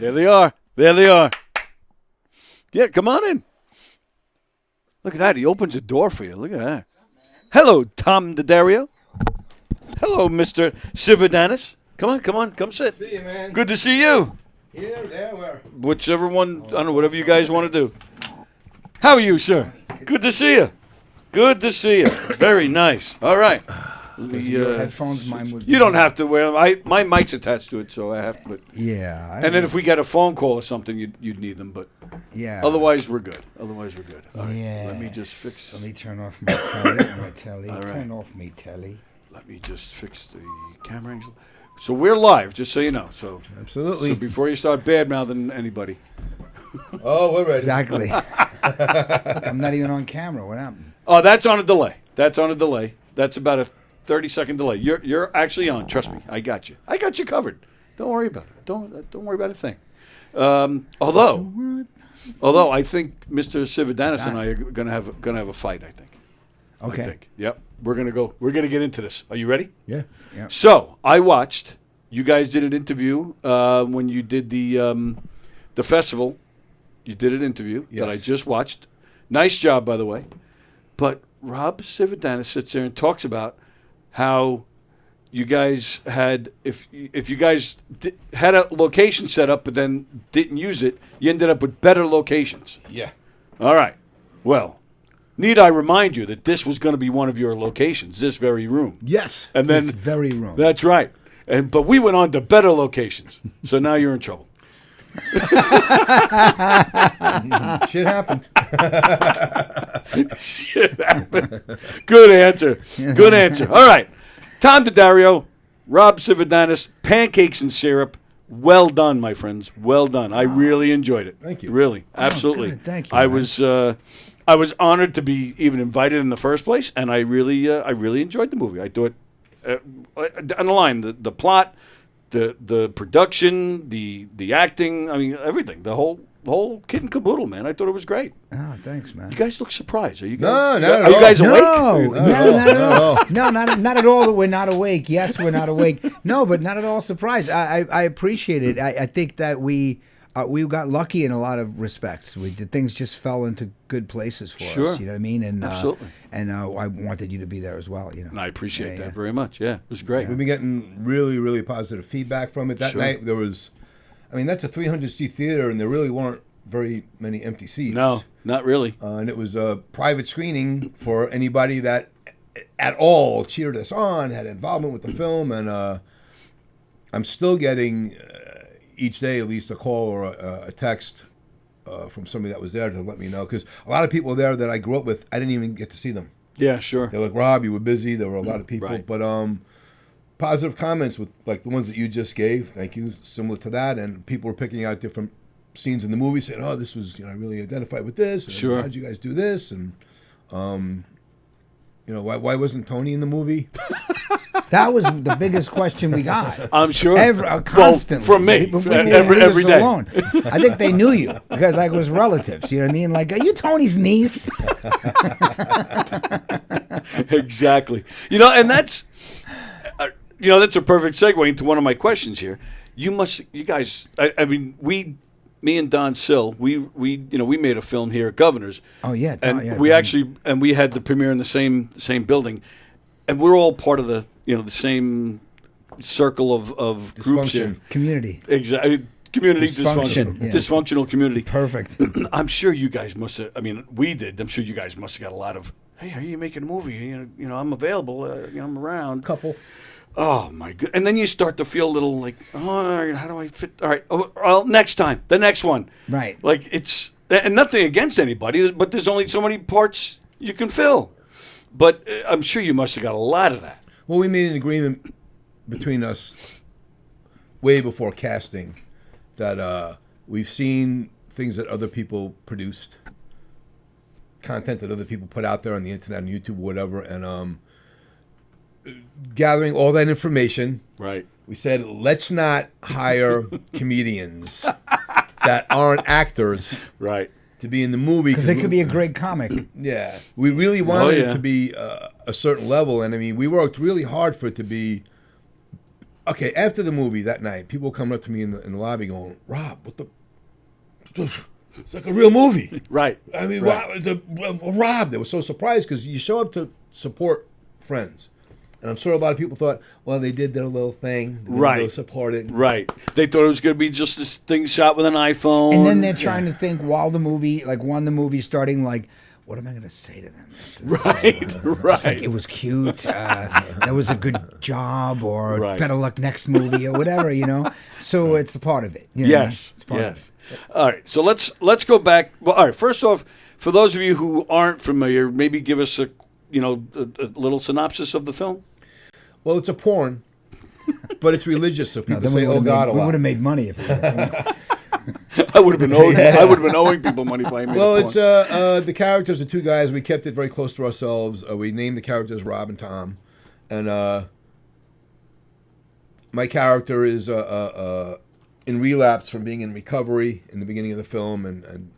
There they are. There they are. Yeah, come on in. Look at that. He opens a door for you. Look at that. Hello, Tom Daddario. Hello, Mr. Sividanis. Come on. Come sit. See you, man. Good to see you. Here, there, where? Whichever one, I don't know, whatever you guys want to do. How are you, sir? Good to see you. Good to see you. Very nice. All right. Let me, Your headphones, mine would. you don't have to wear them. My mic's attached to it, so I have to. But, Yeah. and then if we get a phone call or something, you'd need them. But Yeah. otherwise, we're good. All right. Yeah. Let me just fix. Let me turn off my telly. All right. Turn off my telly. Let me just fix the camera angle. So we're live, just so you know. So Absolutely. So before you start bad-mouthing anybody. Oh, we're ready. Exactly. I'm not even on camera. What happened? Oh, that's on a delay. That's about a 30-second delay. You're actually on. Trust me. I got you. I got you covered. Don't worry about it. Don't worry about a thing. Although I think Mr. Sividanis and I are gonna have a fight. I think. Okay. I think. Yep. We're gonna get into this. Are you ready? Yeah. Yeah. So I watched. You guys did an interview when you did the festival. You did an interview that I just watched. Nice job, by the way. But Rob Sividanis sits there and talks about how you guys had, if you guys had a location set up but then didn't use it, you ended up with better locations. Yeah. All right. Well, need I remind you that this was going to be one of your locations, this very room. Yes. And then this very room. That's right. But we went on to better locations. So now you're in trouble. Shit happened. Shit happened. Good answer. Good answer. All right. Tom Daddario, Rob Sividanis, Pancakes and Syrup. Well done, my friends. Well done. I really enjoyed it. Thank you. Really. Absolutely. good. Thank you, I man. was honored to be even invited in the first place, and I really enjoyed the movie. I thought on the line, the plot, the production, the acting, I mean everything, the whole kit and caboodle, man. I thought it was great. Oh, thanks, man. You guys look surprised. Are you No, guys? not at Are you all. guys awake? Not at all. No, not at all that we're not awake. Yes, we're not awake. No, but not at all surprised. I appreciate it. I think that we got lucky in a lot of respects. Things just fell into good places for Sure. us. You know what I mean? And Absolutely. And I wanted you to be there as well. You know. And I appreciate Yeah, that very much. Yeah, it was great. We've been getting really, really positive feedback from it. That Sure. night there was, I mean, that's a 300-seat theater, and there really weren't very many empty seats. No, not really. And it was a private screening for anybody that at all cheered us on, had involvement with the film, and I'm still getting each day at least a call or a text from somebody that was there to let me know, because a lot of people there that I grew up with, I didn't even get to see them. Yeah, sure. They're like, Rob, you were busy. There were a lot of people, Right. but positive comments with like the ones that you just gave. Thank you. Similar to that, and people were picking out different scenes in the movie, saying, "Oh, this was, I really identified with this. And Sure. how'd you guys do this?" And why wasn't Tony in the movie? That was the biggest question we got. I'm sure. Constantly. Well, from me, Before every day. Alone. I think they knew you because it was relatives. You know what I mean? Like, are you Tony's niece? Exactly. And that's that's a perfect segue into one of my questions here. You guys. I mean, me and Don Sill, we made a film here at Governor's. Oh yeah, and we had the premiere in the same building, and we're all part of the the same circle of groups here. Community. Exactly. Community dysfunction. Yeah. Dysfunctional community. Perfect. I'm sure you guys must have. I mean, we did. I'm sure you guys must have got a lot of. Hey, are you making a movie? I'm available. I'm around. Couple. Oh my god! And then you start to feel a little like, oh, how do I fit? All right, well, next time, the next one. Right. Like and nothing against anybody, but there's only so many parts you can fill. But I'm sure you must have got a lot of that. Well, we made an agreement between us way before casting that we've seen things that other people produced, content that other people put out there on the internet, on YouTube, whatever, and gathering all that information. Right. We said, let's not hire comedians that aren't actors Right. to be in the movie. Because they could be a great comic. Yeah. We really wanted it to be a certain level. And, I mean, we worked really hard for it to be okay, after the movie that night, people coming up to me in the lobby going, "Rob, what the? It's like a real movie." Right. I mean, right. Rob, they were so surprised because you show up to support friends. And I'm sure a lot of people thought, well, they did their little thing. They supported. Right. They thought it was going to be just this thing shot with an iPhone. And then they're trying to think while the movie, when the movie's starting, what am I going to say to them? Right. Right. It was cute. That was a good job, or Right. better luck next movie, or whatever, So it's a part of it. Yes. It's part of it. All right. So let's go back. Well, all right. First off, for those of you who aren't familiar, maybe give us a little synopsis of the film. Well, it's a porn, but it's religious, so people say, "Oh God," a lot. We would have made money if it was. I would have been owing people money if I made. Well, it's the characters are two guys. We kept it very close to ourselves. We named the characters Rob and Tom, and my character is in relapse from being in recovery in the beginning of the film, and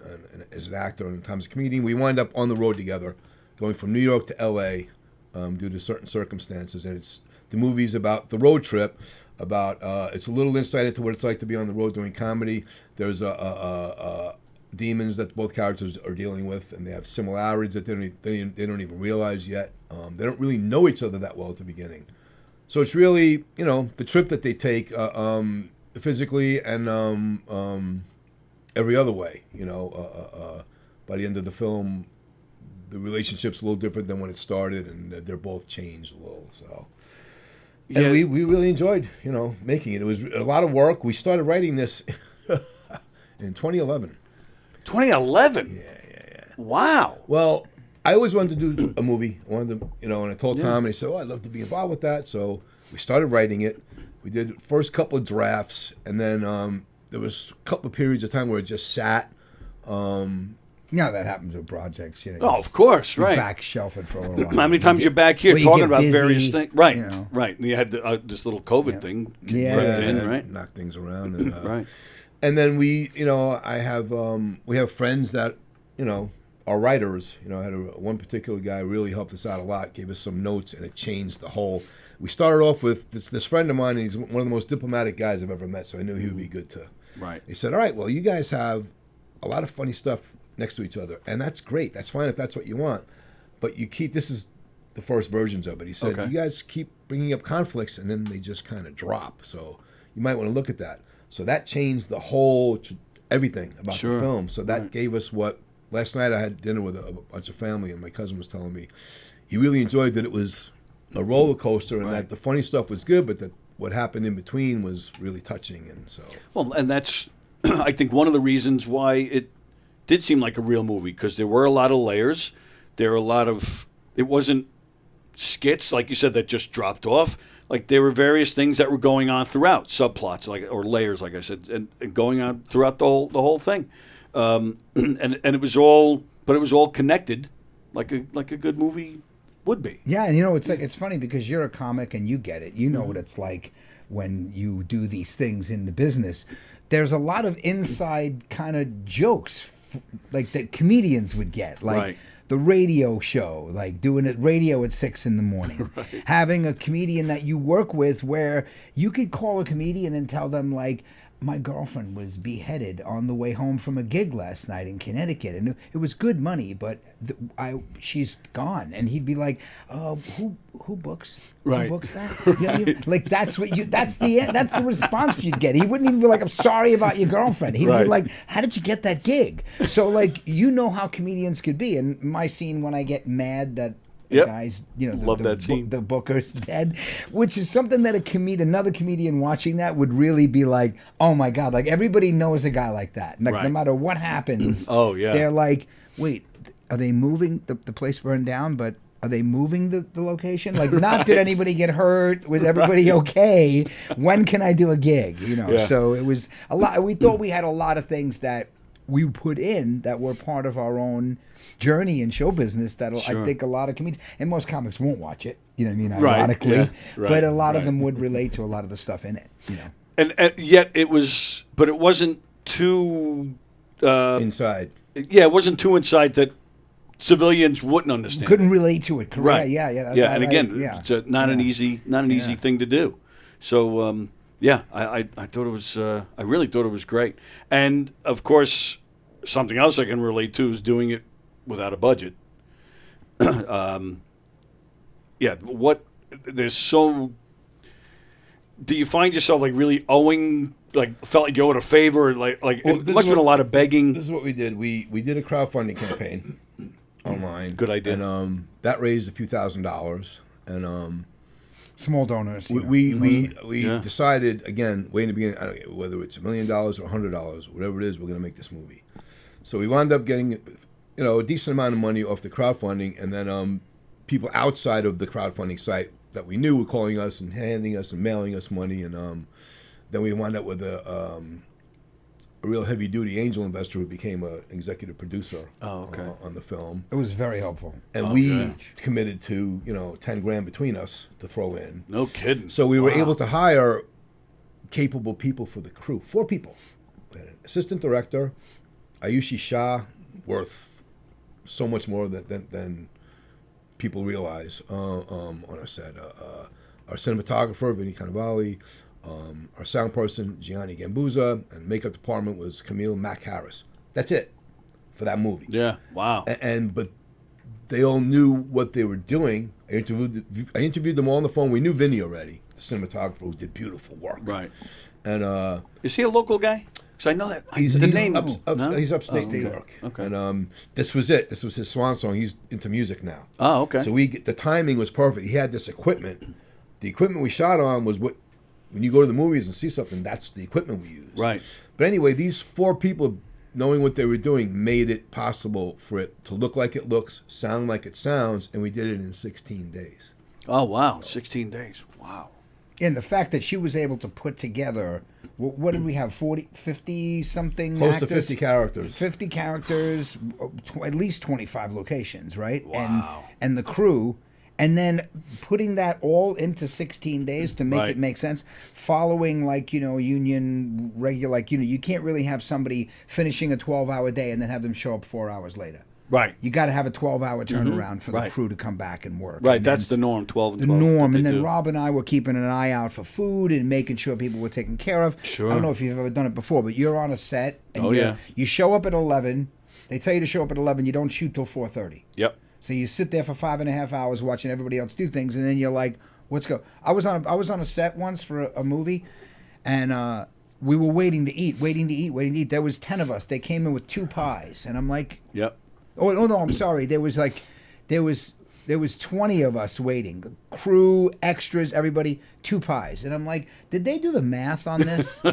as an actor and Tom's a comedian. We wind up on the road together, going from New York to L.A. Due to certain circumstances, and the movie's about the road trip. It's a little insight into what it's like to be on the road doing comedy. There's demons that both characters are dealing with, and they have similarities that they don't even realize yet. They don't really know each other that well at the beginning. So it's really, the trip that they take physically and every other way. By the end of the film, the relationship's a little different than when it started, and they're both changed a little. So. And Yeah. we really enjoyed, making it. It was a lot of work. We started writing this in 2011. 2011? Yeah. Wow. Well, I always wanted to do a movie. I wanted to, and I told Tom, and he said, I'd love to be involved with that. So we started writing it. We did the first couple of drafts, and then there was a couple of periods of time where it just sat. That happens with projects. Oh, of course, right. Back shelf it for a little while. How many times you're back here Well, you talking get about busy, various things? Right, right. And you had this little COVID thing crept in, right? Knock things around. And, Right. And then we have friends that, are writers. I had one particular guy really helped us out a lot, gave us some notes, and it changed the whole. We started off with this friend of mine, and he's one of the most diplomatic guys I've ever met, so I knew he would be good to. Right. He said, all right, well, you guys have a lot of funny stuff next to each other, and that's great. That's fine if that's what you want. But this is the first versions of it. He said, you guys keep bringing up conflicts, and then they just kind of drop. So you might want to look at that. So that changed the whole, everything about the film. So that gave us what, last night I had dinner with a bunch of family, and my cousin was telling me he really enjoyed that it was a roller coaster, and that the funny stuff was good, but that what happened in between was really touching. And so, well, and that's, I think, one of the reasons why it did seem like a real movie, because there were a lot of layers. There were a lot of, it wasn't skits, like you said, that just dropped off. Like, there were various things that were going on throughout, subplots, or layers, like I said, and going on throughout the whole thing. And it was all connected, like a good movie would be. Yeah, and it's funny because you're a comic and you get it. You know what it's like when you do these things in the business. There's a lot of inside kind of jokes, like that comedians would get, like the radio show, like doing it radio at 6 a.m, having a comedian that you work with where you could call a comedian and tell them, like, my girlfriend was beheaded on the way home from a gig last night in Connecticut, and it was good money, but she's gone. And he'd be like, "Who books? Right. Who books that?" You know what I mean? Like, that's the response you'd get. He wouldn't even be like, "I'm sorry about your girlfriend." He'd be like, "How did you get that gig?" So, like, how comedians could be. And my scene when I get mad that. Guys, Love that scene. The booker's dead, which is something that another comedian watching that would really be like, oh my God, like everybody knows a guy like that. Like, no matter what happens, they're like, wait, are they moving? The place burned down, but are they moving the location? Like, not did anybody get hurt? Was everybody okay? When can I do a gig? So it was a lot. We thought we had a lot of things that we put in that were part of our own journey in show business that I think a lot of comedians, and most comics won't watch it, you know what I mean, ironically, but a lot of them would relate to a lot of the stuff in it, And yet it wasn't too... inside. Yeah, it wasn't too inside that civilians wouldn't understand. Couldn't relate to it, correct? Right. Yeah. And again, it's not an easy thing to do. So yeah, I thought it was I really thought it was great. And of course, something else I can relate to is doing it without a budget. Yeah, what there's so. Do you find yourself like really owing, like felt like you owed a favor, like Well, it must have been a lot of begging? This is what we did. We did a crowdfunding campaign online. Good idea. And that raised a few $1,000s. And Small donors. we Yeah. decided again way in the beginning, I don't know, whether it's $1 million or $100, whatever it is, we're going to make this movie. So we wound up getting a decent amount of money off the crowdfunding, and then people outside of the crowdfunding site that we knew were calling us and handing us and mailing us money, and then we wound up with a real heavy duty angel investor who became an executive producer on the film. It was very helpful. And we committed to $10,000 between us to throw in. No kidding. So we were able to hire capable people for the crew. 4 people. Assistant director, Ayushi Shah, worth so much more than people realize on our set. Our cinematographer, Vinny Cannavale, our sound person, Gianni Gambuza, and makeup department was Camille Mack Harris. That's it for that movie. Yeah, wow. But they all knew what they were doing. I interviewed them all on the phone. We knew Vinny already, the cinematographer who did beautiful work. Right. And is he a local guy? Because I know that he's upstate New okay. York. Okay. And this was it. This was his swan song. He's into music now. Oh, okay. So the timing was perfect. He had this equipment. The equipment we shot on was what, when you go to the movies and see something, that's the equipment we use. Right. But anyway, these 4 people, knowing what they were doing, made it possible for it to look like it looks, sound like it sounds, and we did it in 16 days. Oh, wow. 16 days. Wow. And the fact that she was able to put together, what did we have, 50 something Close actors? to 50 characters. 50 characters, at least 25 locations, right? Wow. And the crew, and then putting that all into 16 days to make it make sense, following union regular, you can't really have somebody finishing a 12-hour day and then have them show up 4 hours later. Right. You got to have a 12-hour turnaround for the crew to come back and work. Right, And that's then the norm, 12 and the 12. norm. that And they then do. Rob and I were keeping an eye out for food and making sure people were taken care of. Sure. I don't know if you've ever done it before, but you're on a set and Oh, yeah. you show up at 11. They tell you to show up at 11. You don't shoot till 4:30. Yep. So you sit there for 5.5 hours watching everybody else do things, and then you're like, "What's go?" I was on a set once for a movie, and we were waiting to eat. There was 10 of us. They came in with 2 pies, and I'm like, Yep. Oh no, I'm sorry. There was 20 of us waiting. Crew, extras, everybody, 2 pies. And I'm like, did they do the math on this?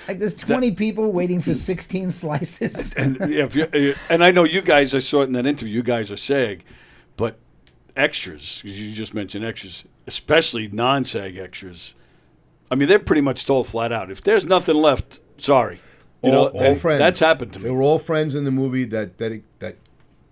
Like there's 20 people waiting for 16 slices. And yeah, and I know you guys, I saw it in that interview, you guys are SAG, but extras, you just mentioned extras, especially non-SAG extras, I mean, they're pretty much told flat out, if there's nothing left, sorry. All friends. That's happened to me. They were all friends in the movie that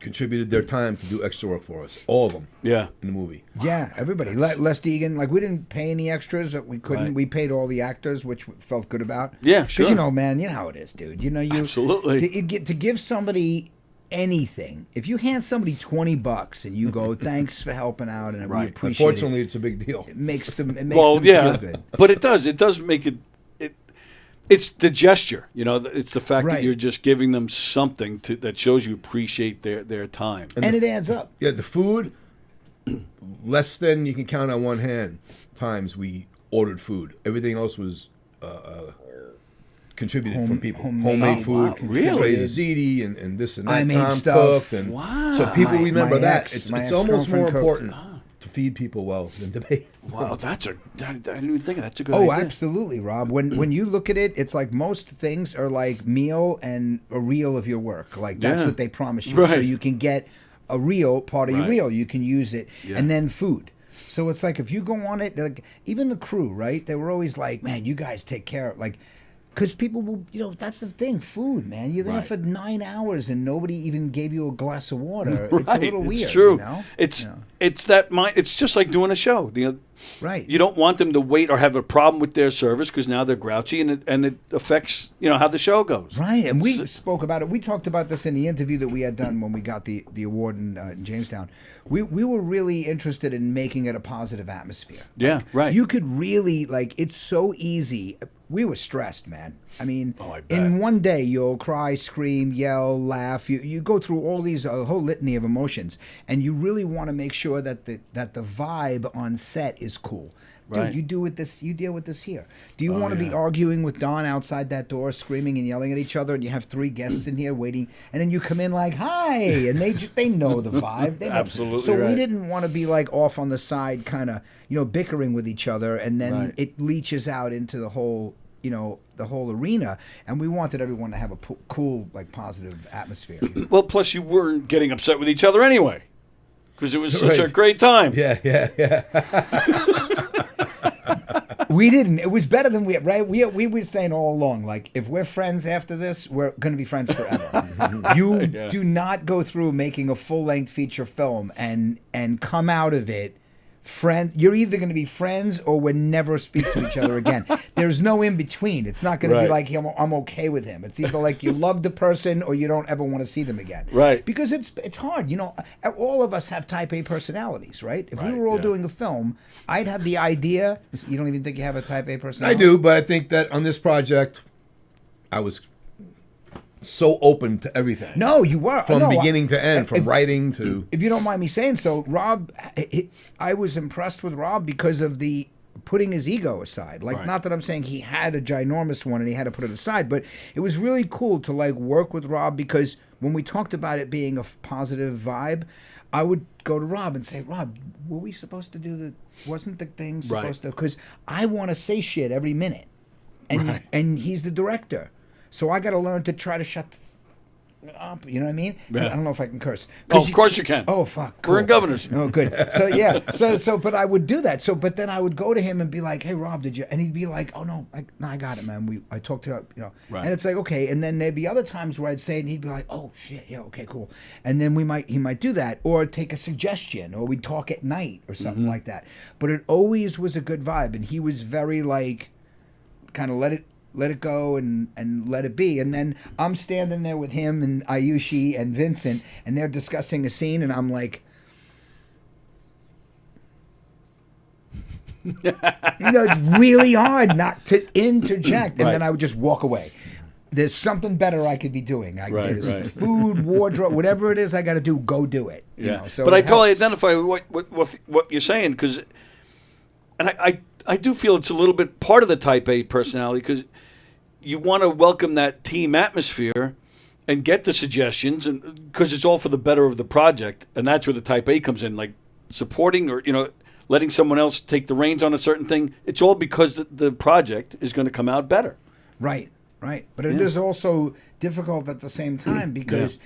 contributed their time to do extra work for us. All of them. Yeah. In the movie. Yeah, everybody. Les Deegan, we didn't pay any extras. We couldn't. Right. We paid all the actors, which felt good about. Yeah, sure. Because man, you know how it is, dude. Absolutely. To give somebody anything, if you hand somebody $20 and you go, "Thanks for helping out," and we Right. appreciate Unfortunately, it's a big deal. it makes them. It makes Well, them yeah, feel good. but it does make it. It's the gesture, it's the fact that Right. you're just giving them something that shows you appreciate their time. And it adds up. Yeah, the food, less than you can count on one hand times we ordered food. Everything else was contributed from people. Homemade food. wow, really? Trey Ziti and this and that. I made Tom stuff. cooked. And Wow. So people My remember that. ex- It's my almost more ex-girlfriend important cooked. to feed people well than to pay. Wow, I didn't even think of that. That's a good Oh, idea. absolutely, Rob. When you look at it, it's like most things are like meal and a reel of your work. Like that's Yeah. what they promise you, so Right. you can get a reel part of your Right. reel. You can use it, Yeah. and then food. So it's like if you go on it, like even the crew, right? They were always like, "Man, you guys take care of like." Because people will, that's the thing. Food, man. You're there Right. for 9 hours and nobody even gave you a glass of water. It's a Right, little weird. it's true. You know? It's that mind. It's just like doing a show. Right. You don't want them to wait or have a problem with their service because now they're grouchy and it affects how the show goes. Right, and we spoke about it. We talked about this in the interview that we had done when we got the award in Jamestown. We were really interested in making it a positive atmosphere. Yeah, right. You could really, it's so easy. We were stressed, man. I mean, I bet. in one day you'll cry, scream, yell, laugh. You go through all these, a whole litany of emotions, and you really want to make sure that the vibe on set is cool. Dude, Right. you deal with this here. Do you want to be arguing with Don outside that door, screaming and yelling at each other, and you have 3 guests in here waiting, and then you come in like, "Hi," and they know the vibe. They know. Absolutely So we right. didn't want to be off on the side, kind of bickering with each other, and then Right. it leaches out into the whole the whole arena, and we wanted everyone to have a cool, positive atmosphere. Well, plus you weren't getting upset with each other anyway because it was such a Right. great time. Yeah. We didn't. It was better than we were saying all along. If we're friends after this, we're going to be friends forever. You do not go through making a full-length feature film and come out of it friend. You're either going to be friends or we'll never speak to each other again. There's no in between. It's not going to be Right. I'm okay with him. It's either you love the person or you don't ever want to see them again. Right. Because it's hard. All of us have type A personalities, right? If we Right, were all yeah. doing a film, I'd have the idea. You don't even think you have a type A I personality? do, but I think that on this project, I was so open to everything. No, you were. From No, beginning to end, from if- writing to... If you don't mind me saying so, Rob, I was impressed with Rob because of the putting his ego aside. Right. Not that I'm saying he had a ginormous one and he had to put it aside, but it was really cool to work with Rob because when we talked about it being a positive vibe, I would go to Rob and say, "Rob, were we supposed to do wasn't the thing supposed to?" Because I want to say shit every minute, and Right. and he's the director, so I got to learn to try to shut the up. You know what I mean? Yeah. I don't know if I can curse. Oh, of course you can. Oh, fuck. We're in cool. governors. Oh, good. So yeah. But I would do that. But then I would go to him and be like, "Hey, Rob, did you?" And he'd be like, "Oh no, I got it, man. I talked to Right. And it's like, okay. And then there'd be other times where I'd say it, and he'd be like, "Oh shit, yeah, okay, cool." And then he might do that, or take a suggestion, or we'd talk at night or something like that. But it always was a good vibe, and he was very kind of let it go and let it be. And then I'm standing there with him and Ayushi and Vincent, and they're discussing a scene, and I'm like, it's really hard not to interject. And Right. then I would just walk away. There's something better I could be doing. Right, There's right. food, wardrobe, whatever it is I got to do, go do it. So but I it totally helps. identify with what you're saying because, and I do feel it's a little bit part of the Type A personality because you want to welcome that team atmosphere and get the suggestions, and because it's all for the better of the project, and that's where the Type A comes in, supporting or letting someone else take the reins on a certain thing. It's all because the project is going to come out better. Right. But it is also difficult at the same time because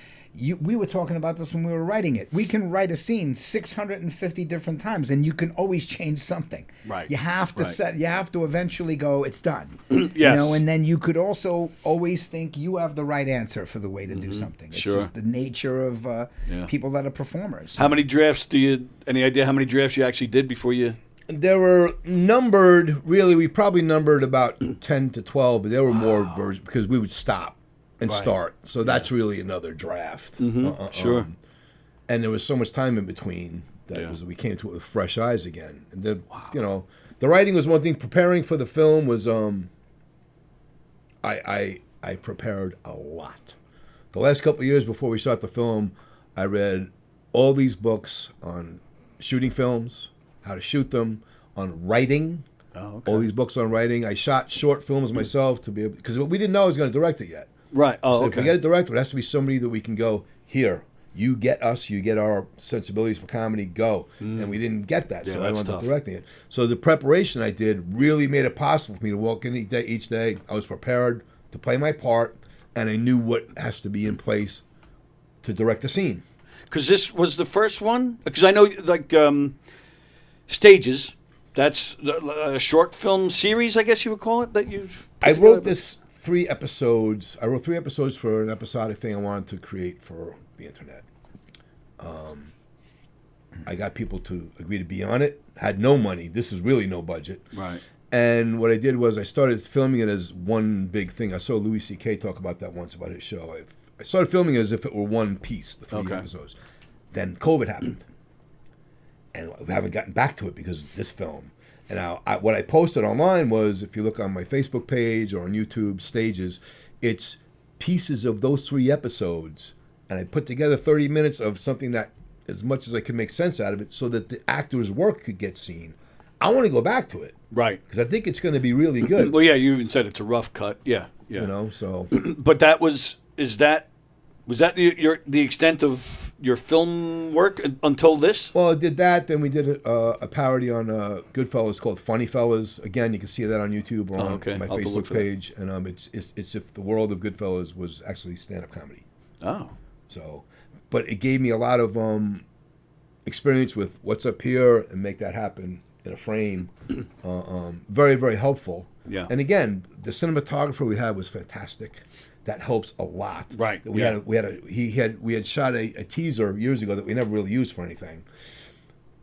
we were talking about this when we were writing it. We can write a scene 650 different times, and you can always change something. Right. You have to You have to eventually go, it's done. Yes. And then you could also always think you have the right answer for the way to do something. It's Sure. just the nature of people that are performers. How many drafts any idea how many drafts you actually did before you? There were numbered, really, we probably numbered about 10 to 12, but there were more versions because we would stop and Right. start. So that's really another draft. Sure. And there was so much time in between that we came to it with fresh eyes again. And the writing was one thing. Preparing for the film was, I prepared a lot. The last couple of years before we shot the film, I read all these books on shooting films, how to shoot them, on writing. Oh, okay. All these books on writing. I shot short films myself to be able, because we didn't know I was going to direct it yet. Right. Oh, So okay. if we get a director, it has to be somebody that we can go, here, you get us, you get our sensibilities for comedy, go. And we didn't get that, Yeah, so I that's wound up tough. directing it. So the preparation I did really made it possible for me to walk in each day. I was prepared to play my part, and I knew what has to be in place to direct the scene. Because this was the first one. Because I know, Stages. That's a short film series, I guess you would call it. That you've. I wrote this 3 episodes. I wrote 3 episodes for an episodic thing I wanted to create for the internet. I got people to agree to be on it. Had no money. This is really no budget. Right. And what I did was I started filming it as one big thing. I saw Louis C.K. talk about that once about his show. I started filming it as if it were one piece, the 3 episodes. Then COVID happened. And we haven't gotten back to it because of this film. And what I posted online was, if you look on my Facebook page or on YouTube stages, it's pieces of those 3 episodes. And I put together 30 minutes of something that, as much as I could make sense out of it, so that the actor's work could get seen. I want to go back to it. Right. Because I think it's going to be really good. Well, yeah, you even said it's a rough cut. Yeah, yeah. You know, so. But was that the extent of your film work until this? Well, I did that. Then we did a parody on Goodfellas called Funny Fellas. Again, you can see that on YouTube or on my Facebook page. And it's if the world of Goodfellas was actually stand-up comedy. Oh. So, but it gave me a lot of experience with what's up here and make that happen in a frame. Very, very helpful. Yeah. And again, the cinematographer we had was fantastic. That helps a lot. Right. We had shot a teaser years ago that we never really used for anything.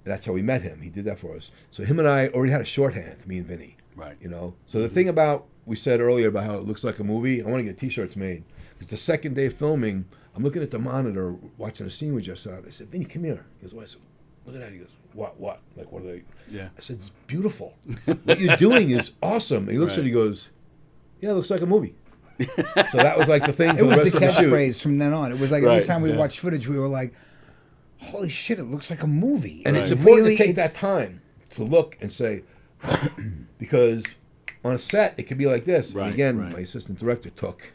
That's how we met him. He did that for us. So him and I already had a shorthand, me and Vinny. Right. You know. So the thing about we said earlier about how it looks like a movie, I want to get T-shirts made. Because the second day of filming, I'm looking at the monitor watching a scene we just saw. I said, Vinny, come here. He goes, what? I said, look at that. He goes, what? Like, what are they? Yeah. I said, it's beautiful. What you're doing is awesome. And he looks at it, he goes, yeah, it looks like a movie. So that was like the thing for It the was rest the of the shoot. catchphrase from then on. It was like every time we watched footage, we were like, holy shit, it looks like a movie. And it's important to take that time to look and say, because on a set, it could be like this. Right, and again, my assistant director took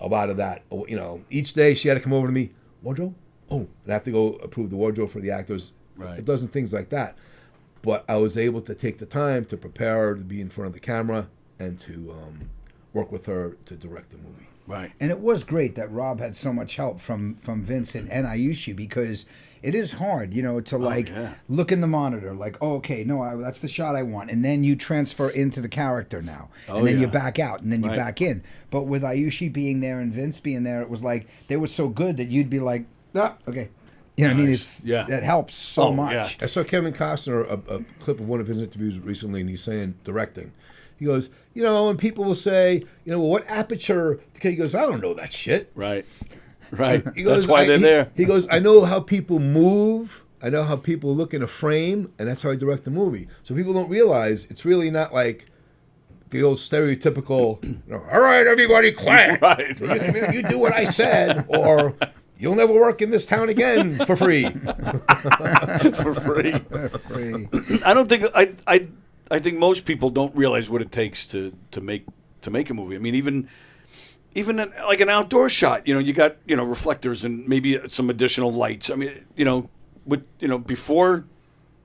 a lot of that. You know, each day she had to come over to me, wardrobe? Oh, and I have to go approve the wardrobe for the actors. Right. A dozen things like that. But I was able to take the time to prepare to be in front of the camera and to work with her to direct the movie. Right. And it was great that Rob had so much help from Vincent and Ayushi, because it is hard, you know, to look in the monitor, like, oh, okay, no, that's the shot I want. And then you transfer into the character now. And then you back out, and then you back in. But with Ayushi being there and Vince being there, it was like, they were so good that you'd be like, okay. You know what I mean? It helps so much. Yeah. I saw Kevin Costner, a clip of one of his interviews recently, and he's saying, directing. He goes, you know, and people will say, you know, well, what aperture? He goes, I don't know that shit. Right. Right. He goes, that's why they're there. He goes, I know how people move. I know how people look in a frame, and that's how I direct the movie. So people don't realize it's really not like the old stereotypical, you know, all right, everybody, quiet. Right. You do what I said, or you'll never work in this town again for free. For free. I don't think I think most people don't realize what it takes to make a movie. I mean, even like an outdoor shot, you know, you got, you know, reflectors and maybe some additional lights. I mean, you know, before,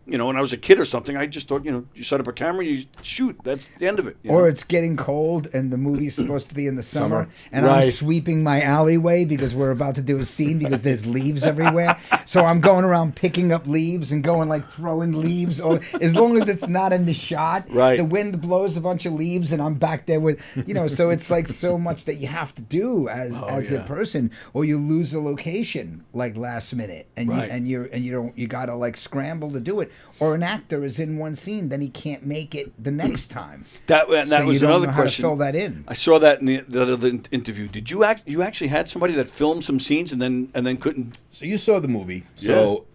you know, when I was a kid or something, I just thought, you know, you set up a camera, you shoot. That's the end of it. Or it's getting cold and the movie's supposed to be in the summer. And I'm sweeping my alleyway because we're about to do a scene because there's leaves everywhere. So I'm going around picking up leaves and going like throwing leaves. Or as long as it's not in the shot, the wind blows a bunch of leaves and I'm back there with, you know, so it's like so much that you have to do as a person, or you lose a location like last minute and you gotta like scramble to do it. Or an actor is in one scene, then he can't make it the next time. That was another question. How to fill that in. I saw that in the other interview. Did you actually had somebody that filmed some scenes and then couldn't? So you saw the movie. So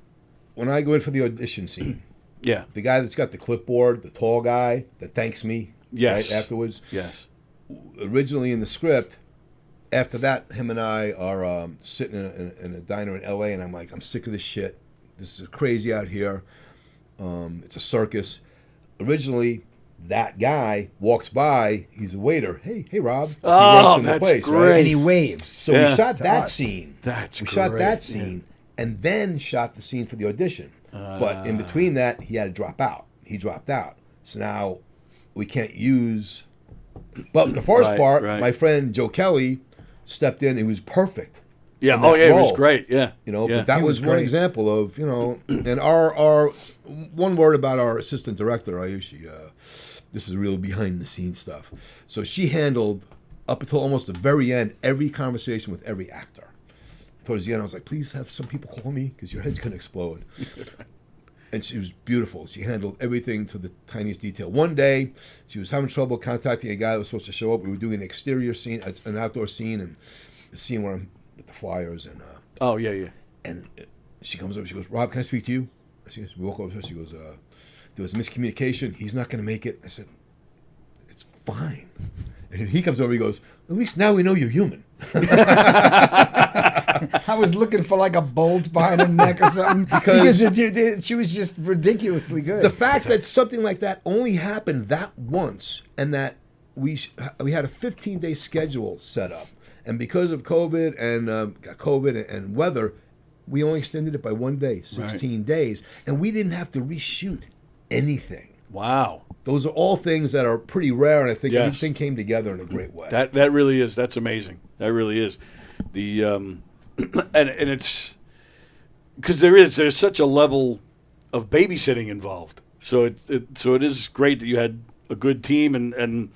when I go in for the audition scene, the guy that's got the clipboard, the tall guy that thanks me right afterwards. Yes. Originally in the script, after that, him and I are sitting in a diner in L.A. and I'm like, I'm sick of this shit. This is crazy out here. It's a circus. Originally, that guy walks by. He's a waiter. Hey, Rob. Oh, that's great. Right? And he waves. So we shot that scene. That's great. We shot that scene and then shot the scene for the audition. But in between that, he had to drop out. He dropped out. So now we can't use. But the first part, my friend Joe Kelly stepped in. It was perfect. Yeah. Oh, yeah. It was great. Yeah. You know, but that was one example of, you know, and our one word about our assistant director, Ayushi. This is real behind the scenes stuff. So she handled up until almost the very end, every conversation with every actor. Towards the end, I was like, please have some people call me because your head's going to explode. And she was beautiful. She handled everything to the tiniest detail. One day, she was having trouble contacting a guy that was supposed to show up. We were doing an exterior scene, an outdoor scene, and the scene where I'm with the flyers. And Oh, yeah. And she comes up, she goes, Rob, can I speak to you? We walk over to her, she goes, there was miscommunication. He's not going to make it. I said, it's fine. And he comes over, he goes, at least now we know you're human. I was looking for like a bolt behind her neck or something because she was just ridiculously good. The fact that something like that only happened that once, and that we had a 15-day schedule set up, and because of COVID and weather, we only extended it by 1 day, 16 days, and we didn't have to reshoot anything. Wow. Those are all things that are pretty rare, and I think everything came together in a great way. That really is. That's amazing. That really is. The and it's because there's such a level of babysitting involved. So it is great that you had a good team and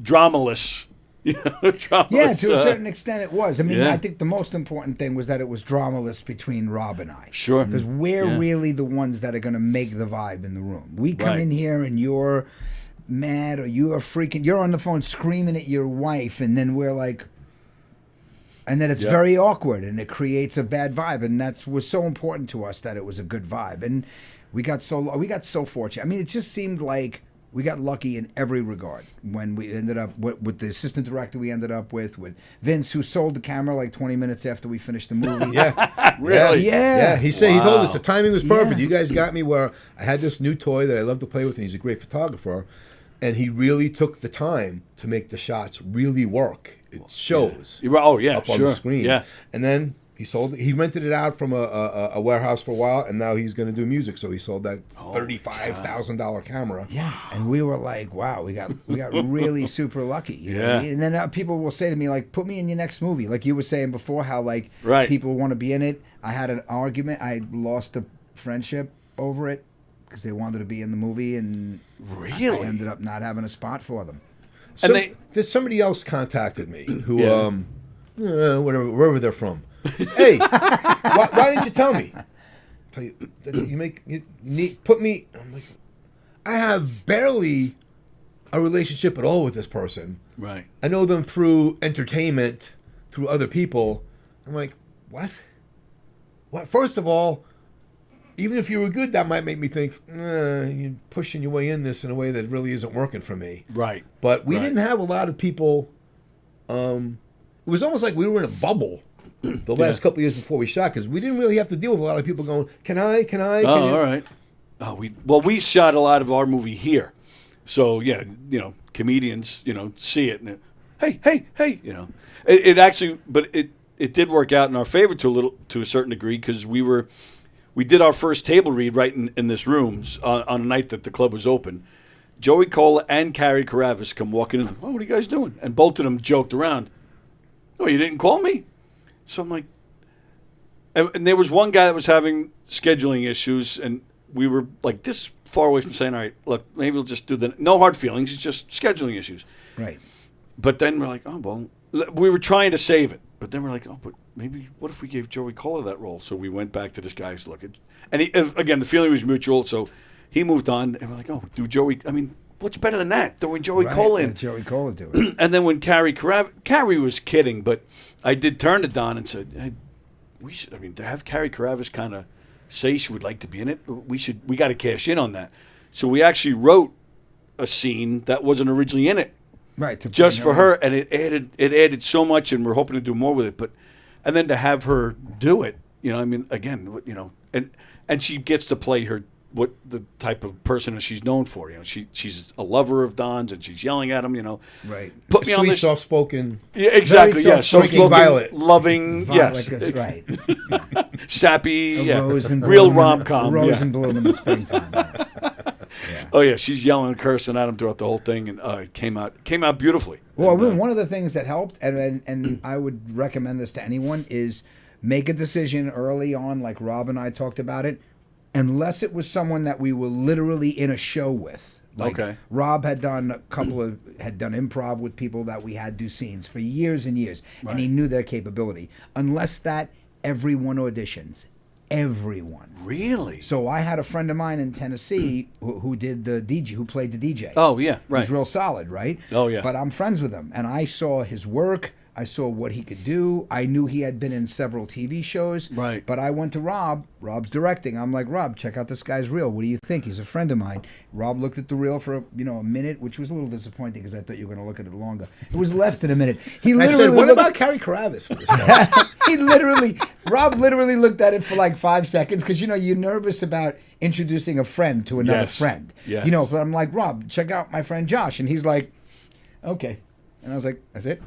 dramaless. Dramaless, yeah, to a certain extent it was. I mean, yeah. I think the most important thing was that it was dramaless between Rob and I. Sure. Because we're really the ones that are going to make the vibe in the room. We come Right. in here and you're mad or you're on the phone screaming at your wife, and then we're like, and then it's very awkward and it creates a bad vibe, and that was so important to us that it was a good vibe, and we got so fortunate. I mean, it just seemed like we got lucky in every regard when we ended up with the assistant director we ended up with Vince, who sold the camera like 20 minutes after we finished the movie. Yeah. Really? Yeah. He said he told us the timing was perfect. Yeah. You guys got me where I had this new toy that I love to play with, and he's a great photographer. And he really took the time to make the shots really work. It shows. Oh yeah, up sure. on the screen. Yeah. And then he rented it out from a warehouse for a while, and now he's going to do music. So he sold that $35,000 camera. Yeah, and we were like, wow, we got really super lucky. You know what I mean? And then people will say to me, like, put me in your next movie. Like you were saying before, how like people want to be in it. I had an argument. I lost a friendship over it because they wanted to be in the movie, and really I ended up not having a spot for them. Somebody else contacted me who, wherever they're from. Hey, why didn't you tell me? Tell you put me. I'm like, I have barely a relationship at all with this person. Right. I know them through entertainment, through other people. I'm like, what? What? First of all, even if you were good, that might make me think, you're pushing your way in this in a way that really isn't working for me. Right. But we didn't have a lot of people. It was almost like we were in a bubble the last couple of years before we shot, because we didn't really have to deal with a lot of people going, can I? Oh, all right. Oh, we shot a lot of our movie here. So, yeah, comedians, see it and hey, it actually, but it did work out in our favor to a certain degree, because we did our first table read right in this room on a night that the club was open. Joey Cola and Carrie Carravas come walking in. Oh, what are you guys doing? And both of them joked around. Oh, you didn't call me? So I'm like, and there was one guy that was having scheduling issues, and we were like this far away from saying, all right, look, maybe we'll just do no hard feelings, it's just scheduling issues. Right. But then we're like, oh, well, we were trying to save it. But then we're like, oh, but maybe what if we gave Joey Cola that role? So we went back to this guy's look. And again, the feeling was mutual, so he moved on, and we're like, oh, do Joey, I mean, what's better than that? Throwing Joey Cola in. Let Joey Cola do it. And then when Carrie was kidding, but I did turn to Don and said, hey, to have Carrie Carravas kind of say she would like to be in it, we got to cash in on that. So we actually wrote a scene that wasn't originally in it. Right. Just for her, and it added so much, and we're hoping to do more with it. And then to have her do it, again, and she gets to play what the type of person that she's known for. She's a lover of Don's, and she's yelling at him. Right. Put me sweet, on this. Soft-spoken. Yeah, exactly. Yeah, soft-spoken, Violet. Loving. Yes. Right. Sappy. Rose and real bloom rom-com. Rose and bloom in the springtime. Yes. Yeah. Oh yeah, she's yelling and cursing at him throughout the whole thing, and it came out beautifully. Well, one of the things that helped, and I would recommend this to anyone, is make a decision early on, like Rob and I talked about it, unless it was someone that we were literally in a show with. Like, Okay. Rob had done improv with people that we had do scenes for years and years, and he knew their capability. Unless that, everyone auditions. Everyone. Really? So I had a friend of mine in Tennessee who did the DJ, who played the DJ. Oh, yeah, right. He's real solid, right? Oh, yeah. But I'm friends with him, and I saw his work. I saw what he could do. I knew he had been in several TV shows. Right. But I went to Rob. Rob's directing. I'm like, Rob, check out this guy's reel. What do you think? He's a friend of mine. Rob looked at the reel for a minute, which was a little disappointing because I thought you were going to look at it longer. It was less than a minute. He I literally said, what looked- about Carrie Carabas for this guy? Rob literally looked at it for like 5 seconds because you're nervous about introducing a friend to another Yes. friend. Yes. But I'm like, Rob, check out my friend Josh, and he's like, okay. And I was like, that's it?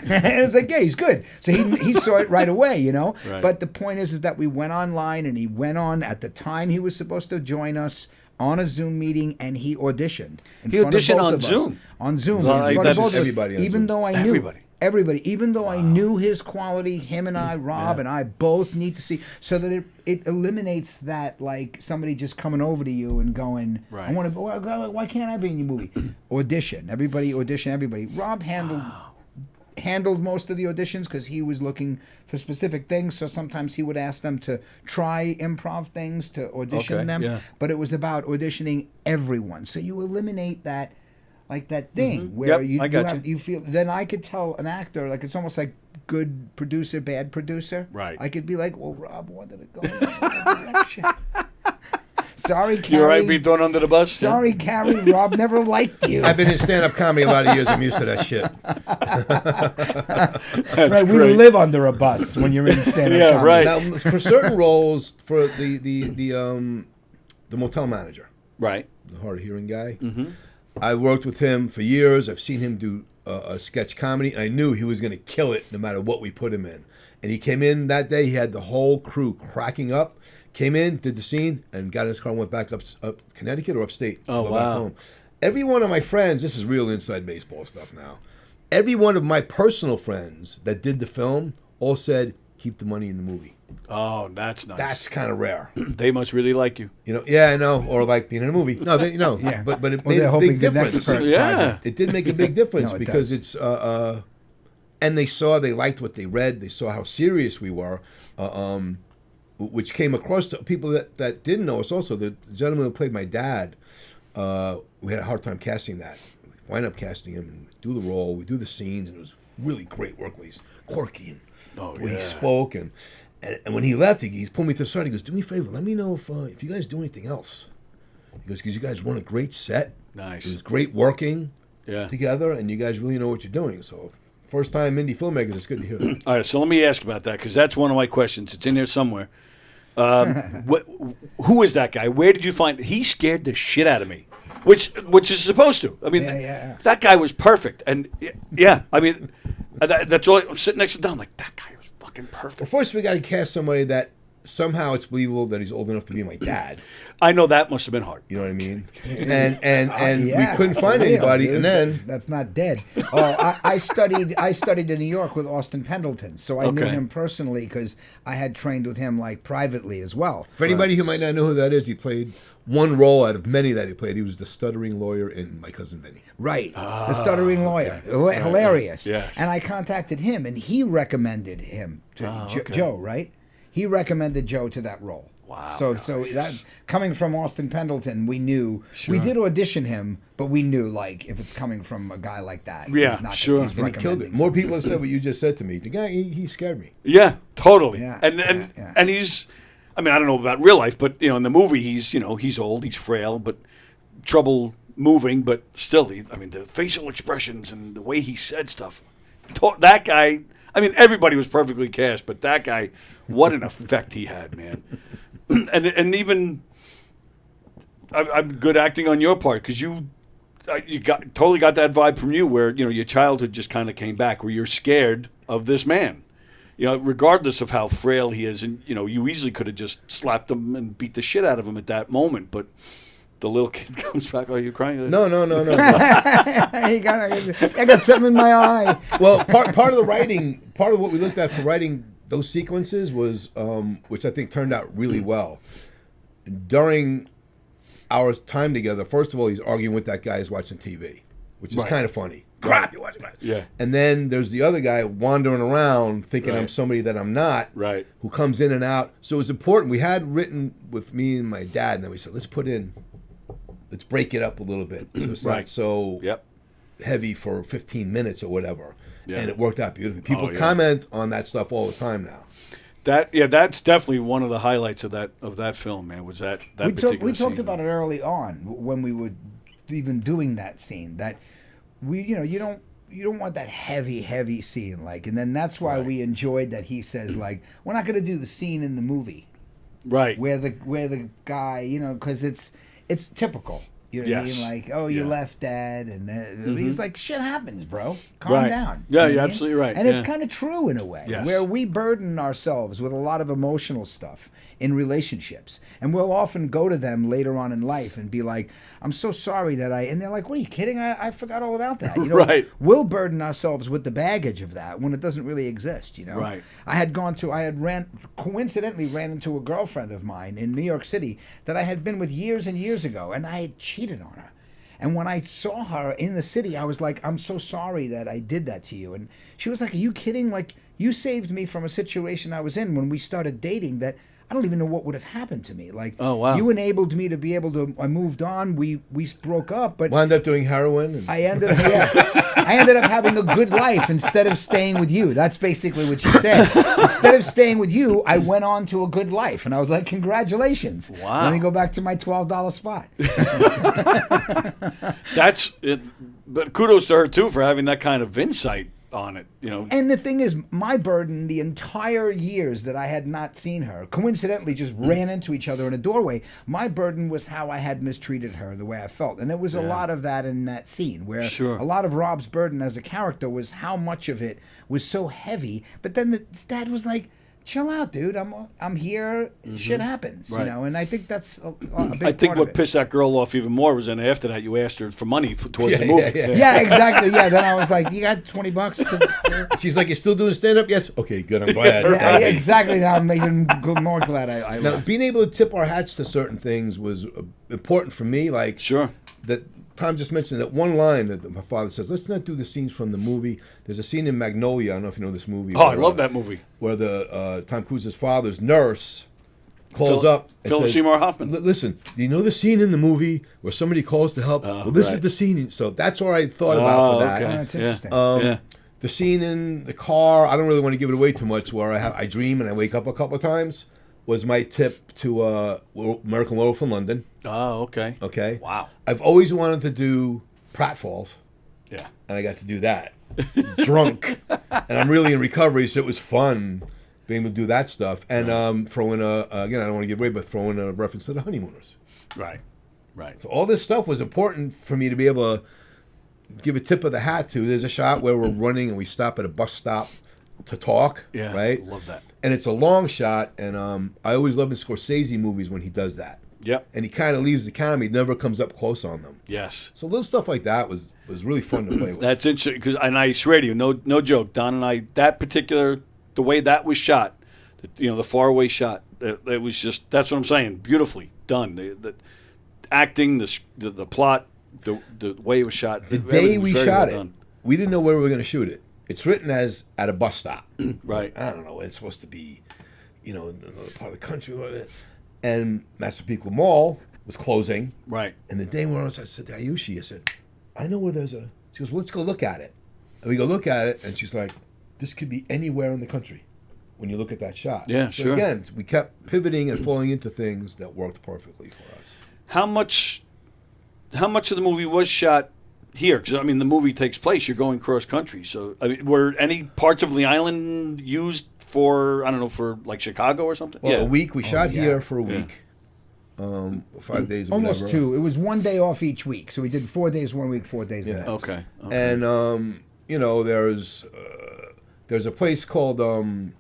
And it was like, yeah, he's good. So he saw it right away, Right. But the point is that we went online, and he went on at the time he was supposed to join us on a Zoom meeting, and he auditioned. He auditioned on Zoom? On Zoom. Well, in front of that's- both of us. everybody on Even Zoom. though I knew Everybody. even though I knew his quality, him and I, Rob and I, both need to see, so that it eliminates that, like, somebody just coming over to you and going, Right. I want to. Why can't I be in your movie? Audition. Everybody audition. Everybody. Rob handled most of the auditions because he was looking for specific things. So sometimes he would ask them to try improv things to audition Okay, them. yeah. But it was about auditioning everyone. So you eliminate that. Like that thing where Yep, you I got you feel. Then I could tell an actor, like, it's almost like good producer, bad producer. Right. I could be like, well, Rob wanted to go in that direction. Sorry, Carrie. You all right being thrown under the bus? Sorry, Carrie. Rob never liked you. I've been in stand-up comedy a lot of years. I'm used to that shit. That's Right, we great. live under a bus when you're in stand-up Yeah, comedy. right. Now, for certain roles, for the motel manager, Right. the hard of hearing guy, I worked with him for years. I've seen him do a sketch comedy, and I knew he was going to kill it no matter what we put him in. And he came in that day. He had the whole crew cracking up. Came in, did the scene, and got in his car and went back up Connecticut or upstate. Oh, to go wow. back home. Every one of my friends, this is real inside baseball stuff now. Every one of my personal friends that did the film all said, keep the money in the movie. Oh, that's nice. That's kind of rare. They must really like you. Yeah, I know. Or like being in a movie. No, Yeah. but it Well, made they're a hoping big the next difference. per- Yeah. project. It did make a big difference No, it because does. it's and they liked what they read. They saw how serious we were, which came across to people that didn't know us. Also, the gentleman who played my dad, we had a hard time casting that. We wind up casting him and do the role. We do the scenes, and it was really great work. He's quirky and the way he spoke, and when he left, he pulled me to the side. He goes, "Do me a favor. Let me know if you guys do anything else." He goes, "Because you guys run a great set. Nice. It was great working Yeah. together, and you guys really know what you're doing." So, first time indie filmmakers, it's good to hear that. All right, so let me ask about that because that's one of my questions. It's in there somewhere. Who is that guy? Where did you find? He scared the shit out of me, which is supposed to. I mean, Yeah. that guy was perfect, and yeah, I mean, that's all. I'm sitting next to him. I'm like, that guy was fucking Well, perfect. first we got to cast somebody that somehow it's believable that he's old enough to be my dad. I know that must have been hard. You know what I mean? And Yeah, we couldn't find for real, anybody, dude. and then That's not dead. Oh, I studied in New York with Austin Pendleton, so I knew Okay. him personally because I had trained with him like privately as well. for anybody who might not know who that is, he played one role out of many that he played. He was the stuttering lawyer in My Cousin Vinny. Right, the stuttering lawyer, hilarious. Yes. And I contacted him, and he recommended him to okay. Joe. Right, he recommended Joe to that role. Wow, So that coming from Austin Pendleton, we knew Sure. we did audition him, but we knew like if it's coming from a guy like that, Yeah, he's not, sure. he's And he killed it. recommending More people have said what you just said to me. The guy, he scared me. Yeah, totally. Yeah, and yeah. he's, I mean, I don't know about real life, but in the movie, he's old, he's frail, but trouble moving, but still, I mean, the facial expressions and the way he said stuff. That guy, I mean, everybody was perfectly cast, but that guy, what an effect he had, man. and even, I'm good acting on your part because you totally got that vibe from you where your childhood just kind of came back where you're scared of this man. Regardless of how frail he is, and you easily could have just slapped him and beat the shit out of him at that moment, but the little kid comes back. Are you crying? No. I got something in my eye. Well, part of the writing, part of what we looked at for writing those sequences was, which I think turned out really well. our time together, first of all, he's arguing with that guy who's watching TV, which is kind of funny. Crap, you're watching that. Yeah. And then there's the other guy wandering around thinking I'm Right. somebody that I'm not, Right. who comes in and out. So it was important. We had written with me and my dad, and then we said, let's break it up a little bit. So it's Right. not so Yep. heavy for 15 minutes or whatever. Yeah. And it worked out beautifully. People yeah. comment on that stuff all the time now. That's definitely one of the highlights of that film, man. Was that particular we talked scene. about it early on when we were even doing that scene, that you don't want that heavy scene, like, and then that's why Right. we enjoyed that he says, like, we're not going to do the scene in the movie Right. where the guy, because it's typical. You know what I Yes. mean? Like, oh, you Yeah. left Dad, and he's like, shit happens, bro. Calm Right. down. Yeah, You know you're what I mean? absolutely right. And Yeah. it's kind of true in a way, Yes. where we burden ourselves with a lot of emotional stuff in relationships, and we'll often go to them later on in life and be like, I'm so sorry that and they're like, what are you kidding? I forgot all about that. Right. We'll burden ourselves with the baggage of that when it doesn't really exist, Right. coincidentally ran into a girlfriend of mine in New York City that I had been with years and years ago, and I had cheated on her. And when I saw her in the city, I was like, I'm so sorry that I did that to you. And she was like, are you kidding? Like, you saved me from a situation I was in when we started dating that I don't even know what would have happened to me. Like, Oh, wow. you enabled me to be able to, I moved on, we broke up, but Wound up doing heroin. And I ended up having a good life instead of staying with you. That's basically what she said. Instead of staying with you, I went on to a good life. And I was like, congratulations. Wow. Let me go back to my $12 spot. That's it. But kudos to her too for having that kind of insight on it. And the thing is, my burden the entire years that I had not seen her, coincidentally just ran into each other in a doorway. My burden was how I had mistreated her, the way I felt. And there was a lot of that in that scene, where Sure. a lot of Rob's burden as a character was how much of it was so heavy. But then his dad was like, chill out, dude. I'm here. Shit happens, Right. And I think that's a big I think part what of it. pissed that girl off even more was then after that you asked her for money towards the movie. Yeah, exactly. Yeah, then I was like, you got $20 to she's like, you still doing stand-up? Yes. Okay, good. I'm glad. yeah, exactly. Now I'm even more glad I Now, left. being able to tip our hats to certain things was important for me. Like, Sure. that Tom just mentioned that one line that my father says, let's not do the scenes from the movie. There's a scene in Magnolia, I don't know if you know this movie. Oh, I where, love that movie. Where the Tom Cruise's father's nurse calls Phil- up and Philip says, Seymour Hoffman. Listen, do you know the scene in the movie where somebody calls to help? Well, this is right. the scene. So that's where I thought about for that. okay. Oh, that's Yeah. interesting. Yeah. The scene in the car, I don't really want to give it away too much, where I dream and I wake up a couple of times, was my tip to American Werewolf in London. Oh, okay. Okay? Wow. I've always wanted to do pratfalls, Yeah. and I got to do that. Drunk. And I'm really in recovery, so it was fun being able to do that stuff. And throw in again, I don't want to give away, but throw in a reference to the Honeymooners. Right. Right. So all this stuff was important for me to be able to give a tip of the hat to. There's a shot where we're running and we stop at a bus stop to talk. Yeah. Right? Love that. And it's a long shot, and I always love in Scorsese movies when he does that. Yep. And he kind of leaves the camera, he never comes up close on them. Yes. So little stuff like that was really fun to play with. That's interesting. And I swear to you, no joke, Don and I, that particular, the way that was shot, the faraway shot, it was just, that's what I'm saying, beautifully done. The acting, the plot, the way it was shot. The day everything was we very shot well it, done. we didn't know where we were going to shoot it. It's written as at a bus stop. Right. I don't know. It's supposed to be, in another part of the country. And Massapequa Mall was closing. Right. And the day we were on, I said to Ayushi, I said, I know where there's she goes, well, let's go look at it. And we go look at it, and she's like, this could be anywhere in the country when you look at that shot. Yeah, so sure. Again, we kept pivoting and falling into things that worked perfectly for us. How much of the movie was shot here? Because, I mean, the movie takes place, you're going cross country. So, I mean, were any parts of the island used for, I don't know, for like Chicago or something? Well, a week. We shot yeah. here for a week. 5 days or Almost whatever. 2. It was 1 day off each week. So we did 4 days 1 week, 4 days the next. Okay. And there's a place called Glenn's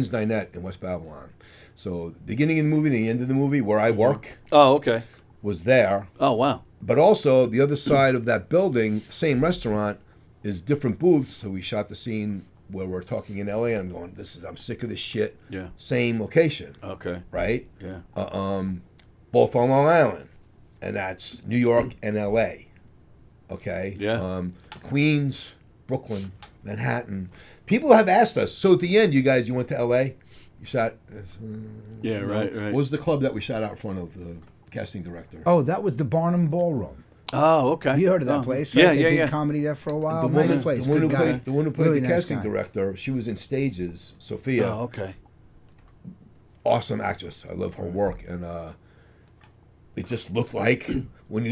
Dinette in West Babylon. So the beginning of the movie and the end of the movie, where I work, Oh, okay. was there. Oh, wow. But also the other side of that building, same restaurant, is different booths. So we shot the scene where we're talking in LA, and I'm going, I'm sick of this shit. Yeah. Same location, Okay. right? Yeah. both on Long Island, and that's New York and L.A. Okay? Yeah. Queens, Brooklyn, Manhattan. People have asked us, so at the end, you went to L.A.? You shot... Yeah, right. What was the club that we shot out front of, the casting director? Oh, that was the Barnum Ballroom. Oh, okay. You heard of that place, right? Yeah, They yeah, did yeah. comedy there for a while. The Nice woman, place. the one Good who guy. played, the one who played Really the nice casting guy. director, she was in Stages, Sophia. Oh, okay. Awesome actress. I love her work, and it just looked like when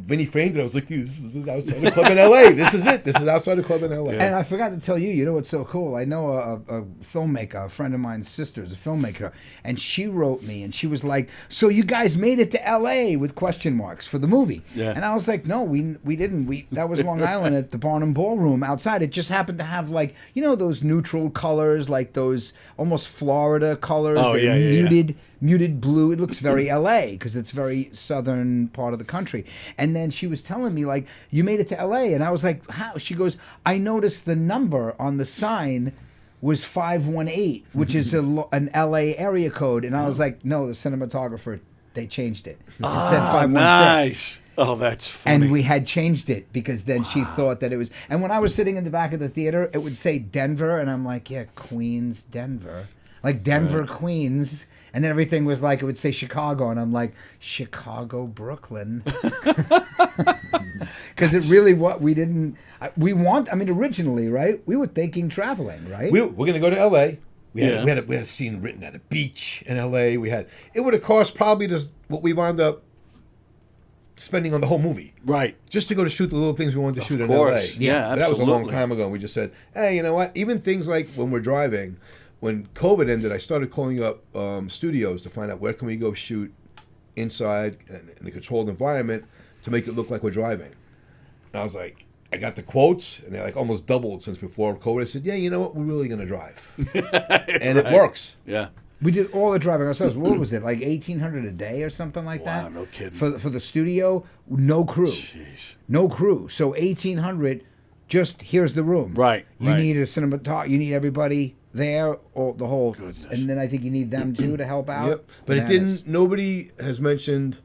Vinny framed it, I was like, "This is outside the club in L.A. This is it. This is outside the club in L.A." And I forgot to tell you, you know what's so cool? I know a filmmaker, a friend of mine's sister is a filmmaker, and she wrote me, and she was like, "So you guys made it to L.A. with question marks for the movie?" Yeah. And I was like, "No, we didn't. That was Long Island at the Barnum Ballroom outside. It just happened to have like those neutral colors, like those almost Florida colors. Oh, They're yeah. muted blue. It looks very LA because it's very southern part of the country." And then she was telling me like, "You made it to LA," and I was like, "How?" She goes, "I noticed the number on the sign was 518, which is an LA area code," and I was like, "No, the cinematographer, they changed it. It said 516." Nice. Oh, that's funny. And we had changed it because then she thought that it was. And when I was sitting in the back of the theater, it would say Denver, and I'm like, "Yeah, Queens, Denver, like Denver, Queens." And then everything was like, it would say Chicago, and I'm like, Chicago, Brooklyn. Because it really, originally, right? We were thinking traveling, right? We're going to go to L.A. We Yeah. had a scene written at a beach in L.A. It would have cost probably just what we wound up spending on the whole movie. Right. Just to go to shoot the little things we wanted to shoot in course. L.A. Yeah, But that was a long absolutely. time ago. And we just said, hey, you know what? Even things like when we're driving, when COVID ended, I started calling up studios to find out where can we go shoot inside in a controlled environment to make it look like we're driving. And I was like, I got the quotes, and they like almost doubled since before COVID. I said, yeah, you know what? We're really going to drive. And it works. Yeah. We did all the driving ourselves. What was it, like 1,800 a day or something like Wow, that? no kidding. For the studio, no crew. Jeez. No crew. So 1,800, just here's the room. Right, You right. need a cinematographer. You need everybody there, or the whole. Goodness. And then I think you need them too to help out. Yep. But it Bananas. didn't. Nobody has mentioned.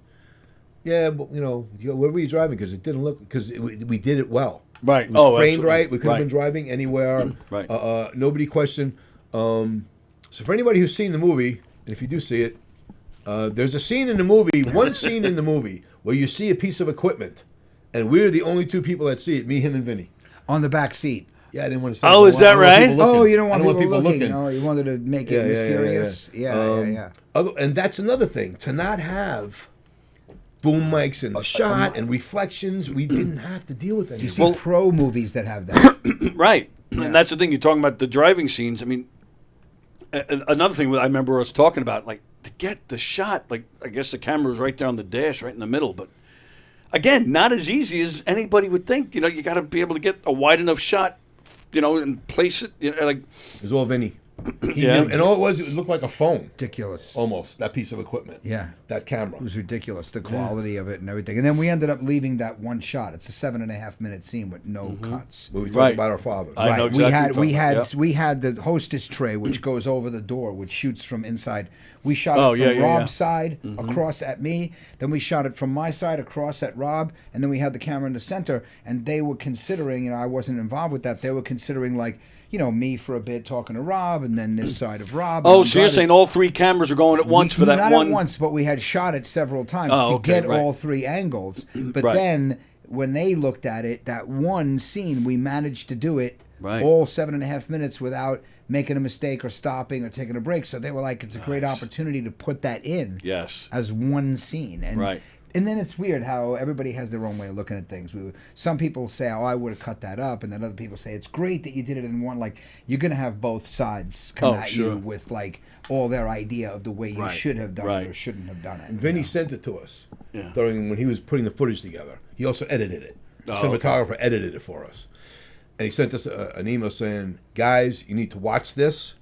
Yeah, but where were you driving? Because it didn't look. Because we did it well. Right. It was framed absolutely. right. We could have been Right. driving anywhere. Right. Nobody questioned. So for anybody who's seen the movie, and if you do see it, there's a scene in the movie. One scene in the movie where you see a piece of equipment, and we're the only two people that see it. Me, him, and Vinny. On the back seat. Yeah, I didn't want to say. Oh, is that right? Oh, you don't want I don't people, want people looking. Oh, you wanted to make it mysterious. Yeah. And that's another thing, to not have boom mics in the shot and reflections. We didn't have to deal with any You of see that. pro movies that have that. Right. And that's the thing. You're talking about the driving scenes. I mean, another thing I remember us talking about, like, to get the shot, like, I guess the camera was right there on the dash, right in the middle. But, again, not as easy as anybody would think. You got to be able to get a wide enough shot, and place it. Like, It was all Vinny. He Yeah. knew, and all it looked like a phone, Ridiculous. almost, that piece of equipment. Yeah. That camera. It was ridiculous, the quality of it and everything. And then we ended up leaving that one shot. It's a 7.5-minute scene with no cuts. But we talked Right. about our fathers. I know Right. exactly what we you're had talking about, we had the hostess tray which goes over the door, which shoots from inside. We shot Oh, it yeah, from yeah, Rob's yeah. side across at me. Then we shot it from my side across at Rob, and then we had the camera in the center. And they were considering, I wasn't involved with that. They were considering me for a bit talking to Rob, and then this side of Rob. oh, and so you're driving. saying all three cameras are going at once for that Not one? at once, but we had shot it several times Oh, to okay, get right. all three angles. But Right. then when they looked at it, that one scene, we managed to do it Right. all 7.5 minutes without making a mistake or stopping or taking a break. So they were like, it's a great Nice. opportunity to put that in Yes. as one scene. And, Right. And then it's weird how everybody has their own way of looking at things. Some people say, "Oh, I would have cut that up," and then other people say, "It's great that you did it in one." Like, you're gonna have both sides come Oh, at sure. you with like all their idea of the way you Right. should have done Right. it or shouldn't have done it. And Vinny sent it to us Yeah. during when he was putting the footage together. He also edited it. The Oh, cinematographer edited it for us. And he sent us an email saying, guys, you need to watch this.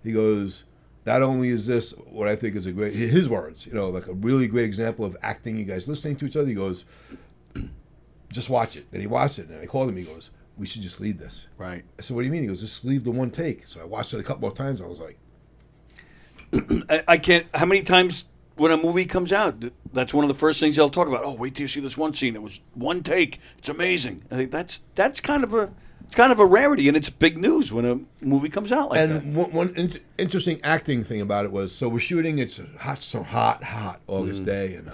He goes, not only is this what I think is his words, like a really great example of acting, you guys listening to each other. He goes, just watch it. And he watched it. And I called him. He goes, we should just leave this. Right. I said, what do you mean? He goes, just leave the one take. So I watched it a couple of times. I was like, I can't. How many times when a movie comes out, that's one of the first things they'll talk about. Oh, wait till you see this one scene. It was one take. It's amazing. I think that's kind of a rarity, and it's big news when a movie comes out like that. And one interesting acting thing about it was, so we're shooting. It's a hot August day, and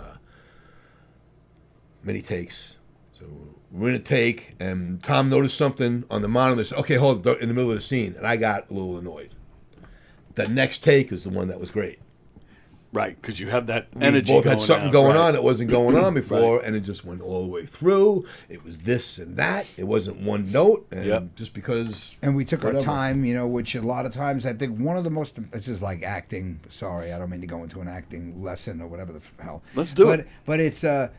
many takes. So we're in a take, and Tom noticed something on the monitor. Said, okay, hold it, in the middle of the scene, and I got a little annoyed. The next take is the one that was great. Right, because you have that energy. We both had something going right. on that wasn't going on before, and it just went all the way through. It was this and that. It wasn't one note, and just because. And we took our time, which a lot of times I think one of the most. This is like acting. Sorry, I don't mean to go into an acting lesson or whatever the hell. Let's do it. But it's a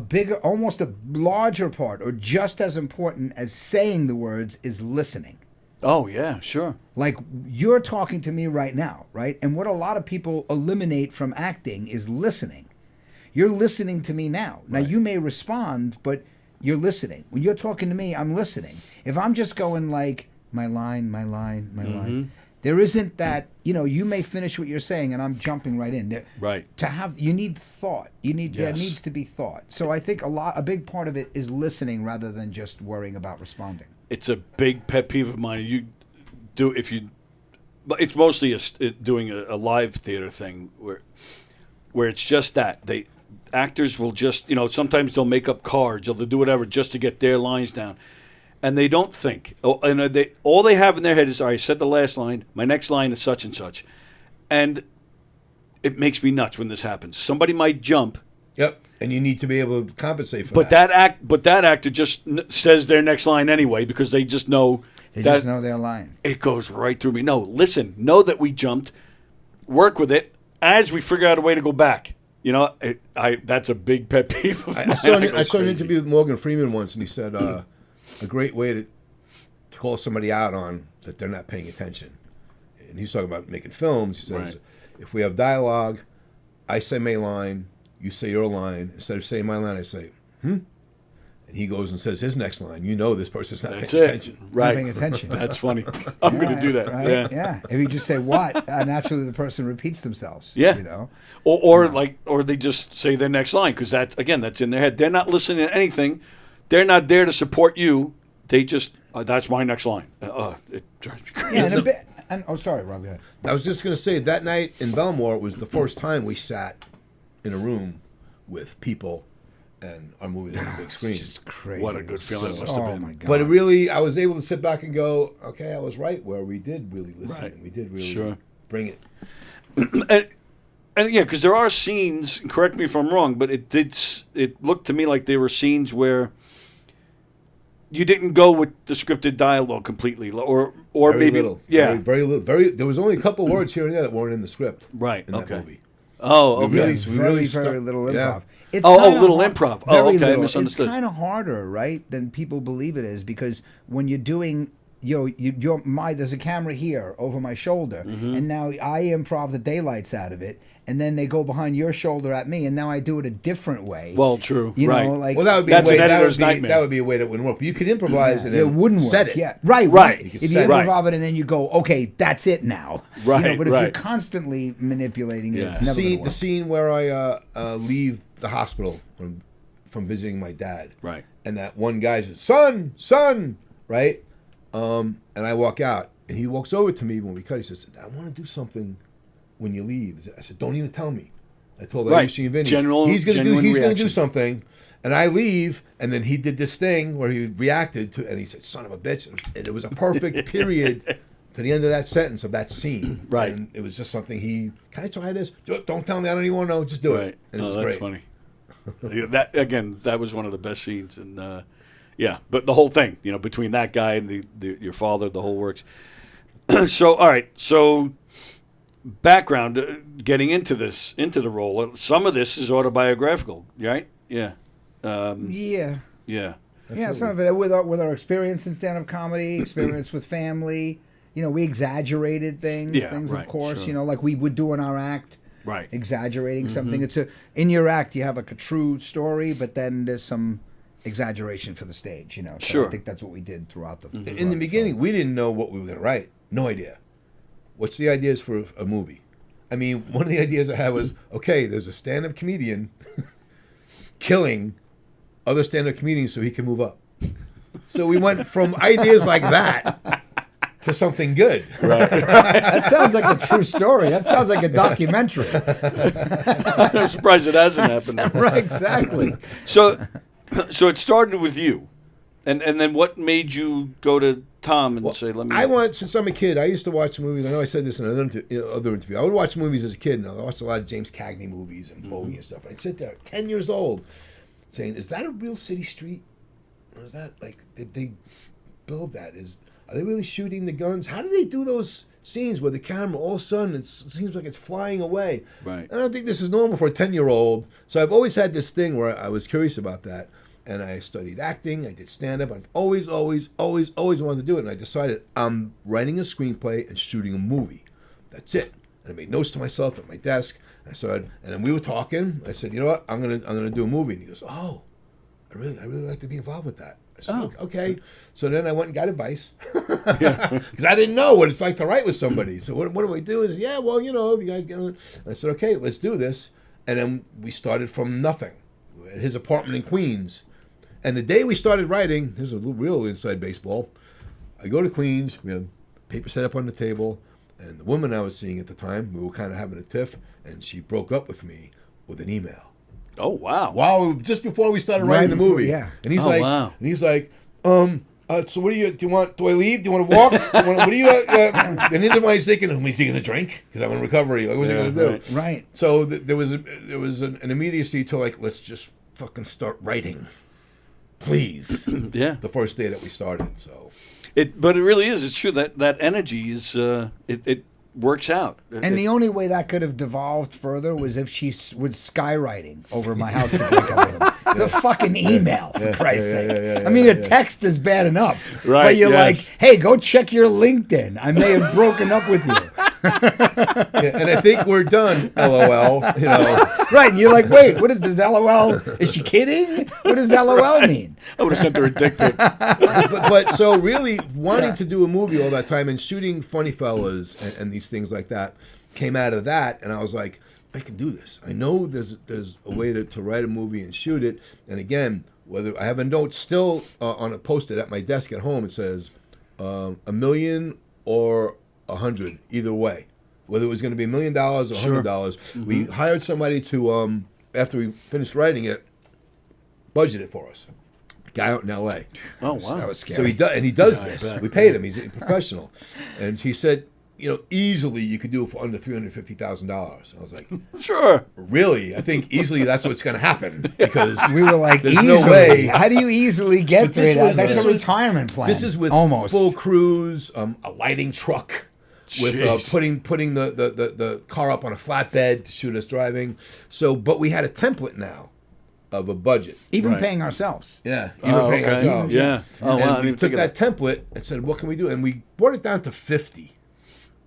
bigger, almost a larger part, or just as important as saying the words, is listening. Oh, yeah, sure. Like, you're talking to me right now, right? And what a lot of people eliminate from acting is listening. You're listening to me now. Now, you may respond, but you're listening. When you're talking to me, I'm listening. If I'm just going like, my line, there isn't that, you may finish what you're saying and I'm jumping right in. Right. You need thought. There needs to be thought. So I think a big part of it is listening rather than just worrying about responding. It's a big pet peeve of mine. But it's mostly doing a live theater thing where it's just that actors will just sometimes they'll make up cards or they'll do whatever just to get their lines down, and they don't think. All they have in their head is, all right, I said the last line. My next line is such and such, and it makes me nuts when this happens. Somebody might jump. Yep. And you need to be able to compensate for that. But that actor just says their next line anyway because they just know. They just know their line. It goes right through me. No, listen. Know that we jumped. Work with it as we figure out a way to go back. That's a big pet peeve of mine. I saw an interview with Morgan Freeman once, and he said a great way to call somebody out on that they're not paying attention. And he's talking about making films. He says, if we have dialogue, I say my line. You say your line. Instead of saying my line, I say, And he goes and says his next line. This person's not paying attention. Right. Not paying attention. That's funny. I'm going to do that. Right? Yeah. If you just say what, naturally the person repeats themselves. Yeah. Or they just say their next line because that's in their head. They're not listening to anything. They're not there to support you. They just, that's my next line. It drives me crazy. Yeah, sorry, Rob. Go ahead. I was just going to say, that night in Belmore was the first time we sat in a room with people and our movie on the big screen. It's just crazy. What a good feeling it must have been. My God. But I was able to sit back and go, okay, I was right, where we did really listen. Right. We did really bring it. And because there are scenes, correct me if I'm wrong, but it looked to me like there were scenes where you didn't go with the scripted dialogue completely, or very maybe little. Yeah, very little. There was only a couple words here and there that weren't in the script. Right. In that movie. Oh, okay. Very little improv. Yeah. It's little improv. Oh, okay, little. I misunderstood. It's kind of harder, right, than people believe it is, because when you're doing, there's a camera here over my shoulder, and now I improv the daylights out of it, and then they go behind your shoulder at me, and now I do it a different way. Well, true, right? That would be that's a way, an editor's nightmare. That would be a way that wouldn't work. But you could improvise and it wouldn't set work. it. Yeah, right. If you improv it and then you go, okay, that's it now. Right. But if you're constantly manipulating it, it's never gonna work. The scene where I leave the hospital from visiting my dad. Right. And that one guy says, son, right? And I walk out, and he walks over to me when we cut. He says, I want to do something when you leave. I said, don't even tell me. I told Lucy and Vinny, he's going to do something, and I leave, and then he did this thing where he reacted to, and he said, son of a bitch, and it was a perfect period to the end of that sentence of that scene. Right. And it was just something can I try this? Don't tell me, I don't even want to know, just do it. And it was that's great. funny. That was one of the best scenes, and but the whole thing, between that guy and your father, the whole works. So, all right, background, getting into the role. Some of this is autobiographical, right? Yeah. Yeah. Absolutely. Some of it with our experience in stand-up comedy, experience with family. We exaggerated things. Of course. Sure. Like we would do in our act. Right. Exaggerating something. It's in your act you have a true story, but then there's some exaggeration for the stage. So sure. I think that's what we did throughout the. In the beginning, we didn't know what we were going to write. No idea. What's the ideas for a movie? I mean, one of the ideas I had was, okay, there's a stand-up comedian killing other stand-up comedians so he can move up. So we went from ideas like that to something good. Right. That sounds like a true story. That sounds like a documentary. I'm surprised it hasn't happened. Right, exactly. So it started with you, and then what made you go to Tom and say, "Let me"? Since I'm a kid, I used to watch movies. I know I said this in another interview. I would watch movies as a kid, and I watched a lot of James Cagney movies and Bowie and stuff. I'd sit there, 10 years old, saying, "Is that a real city street? Or is that like did they build that? Are they really shooting the guns? How do they do those scenes where the camera all of a sudden it seems like it's flying away?" Right. And I don't think this is normal for a 10-year-old. So I've always had this thing where I was curious about that. And I studied acting. I did stand-up. I've always wanted to do it. And I decided I'm writing a screenplay and shooting a movie. That's it. And I made notes to myself at my desk. I started, and then we were talking. I said, you know what? I'm gonna do a movie. And he goes, oh, I really like to be involved with that. I said, okay. So then I went and got advice because I didn't know what it's like to write with somebody. So what do I do? He said, yeah, well, you guys get on. And I said, okay, let's do this. And then we started from nothing at his apartment in Queens. And the day we started writing, here's a little real inside baseball. I go to Queens, we have paper set up on the table, and the woman I was seeing at the time, we were kind of having a tiff, and she broke up with me with an email. Oh wow! Wow! Just before we started writing the movie, yeah. And he's wow. So what do you want? Do I leave? Do you want to walk? What do you? And then he's thinking, is he going to drink? Because I'm in recovery. Like, what's he going to do? Right. So there was an immediacy to like, let's just fucking start writing. Please. Yeah. The first day that we started, so. But it really is. It's true that energy is it works out. And the only way that could have devolved further was if she was skywriting over my house to break up with him. The fucking email, for Christ's sake. I mean, a text is bad enough. Right, But you're yes. like, hey, go check your LinkedIn. I may have broken up with you. And I think we're done, LOL. Right, and you're like, wait, what is this LOL? Is she kidding? What does LOL mean? I would have sent her a dick pic. but so really wanting to do a movie all that time and shooting Funny Fellas and these things like that came out of that, and I was like, I can do this. I know there's a way to write a movie and shoot it. And again, whether I have a note still on a post-it at my desk at home, it says $1 million or 100, either way. Whether it was going to be $1 million or $100, Sure. we hired somebody to after we finished writing it, budget it for us. Guy out in L.A. Oh wow! That was scary. So he does Yeah, I this. bet. We paid him. He's a professional, and he said, easily you could do it for under $350,000. I was like, Sure. really? I think easily that's what's going to happen because We were like, there's easily. no way. How do you easily get But this through that? was- That's this a was- retirement plan. This is with almost full crews, a lighting truck. With Jeez. putting the car up on a flatbed to shoot us driving. So, but we had a template now of a budget. even Right. paying ourselves. Yeah, Oh, paying okay. ourselves. Yeah. Oh, wow, I And didn't we even took think that of template and said, what can we do? And we brought it down to 50.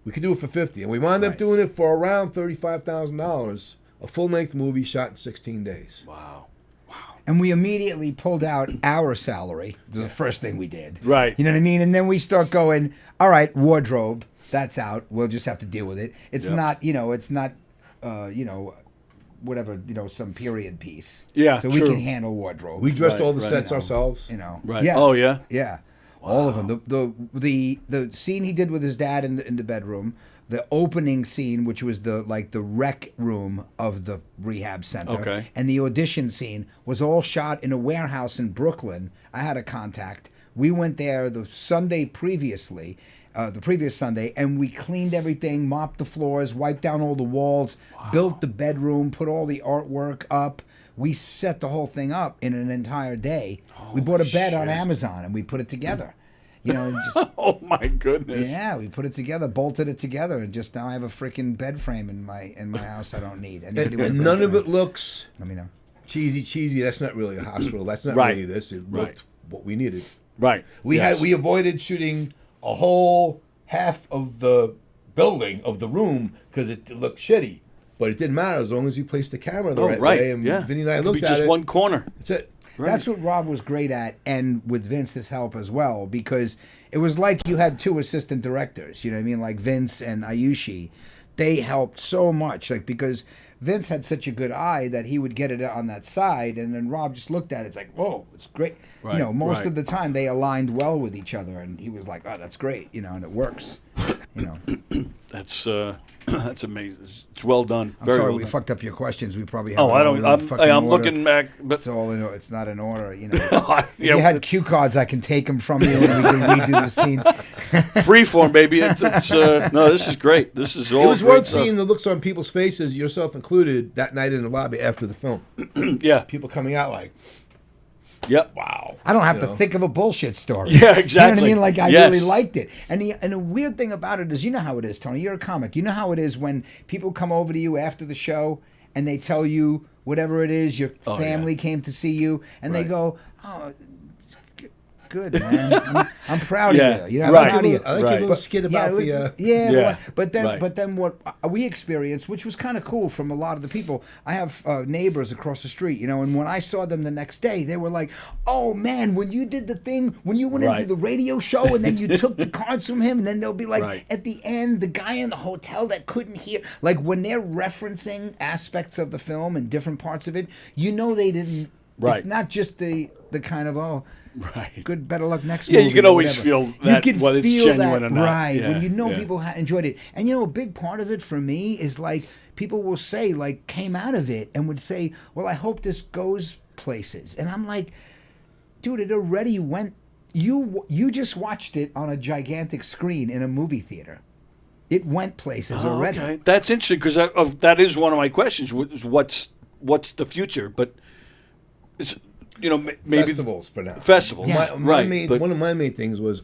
We could do it for 50. And we wound up doing it for around $35,000. A full-length movie shot in 16 days. Wow. And we immediately pulled out our salary. The first thing we did. Right. You know what I mean? And then we start going, all right, wardrobe, that's out. We'll just have to deal with it. It's Yep. not, whatever, some period piece. Yeah, So true. we can handle wardrobe. We dressed Right, all the right. sets ourselves. Right. Yeah. Oh yeah. Yeah. All of them. The scene he did with his dad in the bedroom, the opening scene, which was the rec room of the rehab center, Okay. and the audition scene was all shot in a warehouse in Brooklyn. I had a contact. We went there the Sunday previously, the previous Sunday, and we cleaned everything, mopped the floors, wiped down all the walls, built the bedroom, put all the artwork up. We set the whole thing up in an entire day. We bought a bed on shit. Amazon and we put it together. And just Oh my goodness. yeah, we put it together, bolted it together, and just now I have a freaking bed frame in my house I don't need. Anybody with a And bed none of frame, it looks let me know. cheesy. That's not really a hospital. That's not Right. really this. It Right. looked what we needed. Right. We Yes. we avoided shooting a whole half of the building of the room because it looked shitty. But it didn't matter as long as you placed the camera the Oh right right. way. And Yeah. Vinny and I Could looked be at just it. one corner. That's it. Right. That's what Rob was great at, and with Vince's help as well, because it was like you had two assistant directors, you know what I mean, like Vince and Ayushi. they helped so much, like, because Vince had such a good eye that he would get it on that side, and then Rob just looked at it. It's like, whoa, it's great. Right, You know, most right. of the time they aligned well with each other, and he was like, oh, that's great, you know, and it works. You know, That's that's amazing. It's well done. I'm Very sorry well we done. fucked up your questions. We probably have Oh, I don't. them all in fucking I'm order. looking back, but It's all in. It's not in order. You know, Yeah, if you had cue cards, I can take them from you, and we can redo the scene. freeform, baby. It's no. This is great. This is all. It was great worth stuff. seeing the looks on people's faces, yourself included, that night in the lobby after the film. Yeah. People coming out like, Yep. wow. I don't have You to know? think of a bullshit story. Yeah, You know what exactly. I mean? Like, I Yes. really liked it. And the weird thing about it is, you know how it is, Tony. You're a comic. You know how it is when people come over to you after the show and they tell you whatever it is, your Oh, family yeah. came to see you, and they Right. go, oh, it's good, man. I'm proud Yeah, of you. You know, I'm right. proud of you. I like Right. your little skit about look- the... Yeah, but right. then what we experienced, which was kind of cool from a lot of the people. I have neighbors across the street, you know, and when I saw them the next day, they were like, "Oh man, when you did the thing, when you went Right. into the radio show, and then you took the cards from him, and then they'll be like, Right. at the end, the guy in the hotel that couldn't hear, like when they're referencing aspects of the film and different parts of it, you know, they didn't. Right. It's not just the kind of Right. good, better luck next Yeah, you movie can or always whatever. feel that, you can whether it's feel genuine that, or not. right? Yeah, When you know yeah. people enjoyed it, and you know, a big part of it for me is like people will say, like, came out of it and would say, "Well, I hope this goes places," and I'm like, dude, it already went. You just watched it on a gigantic screen in a movie theater. It went places Oh, already. okay, that's interesting because that is one of my questions. What's the future? But it's maybe festivals for now. festivals, Yeah. right? But One of my main things was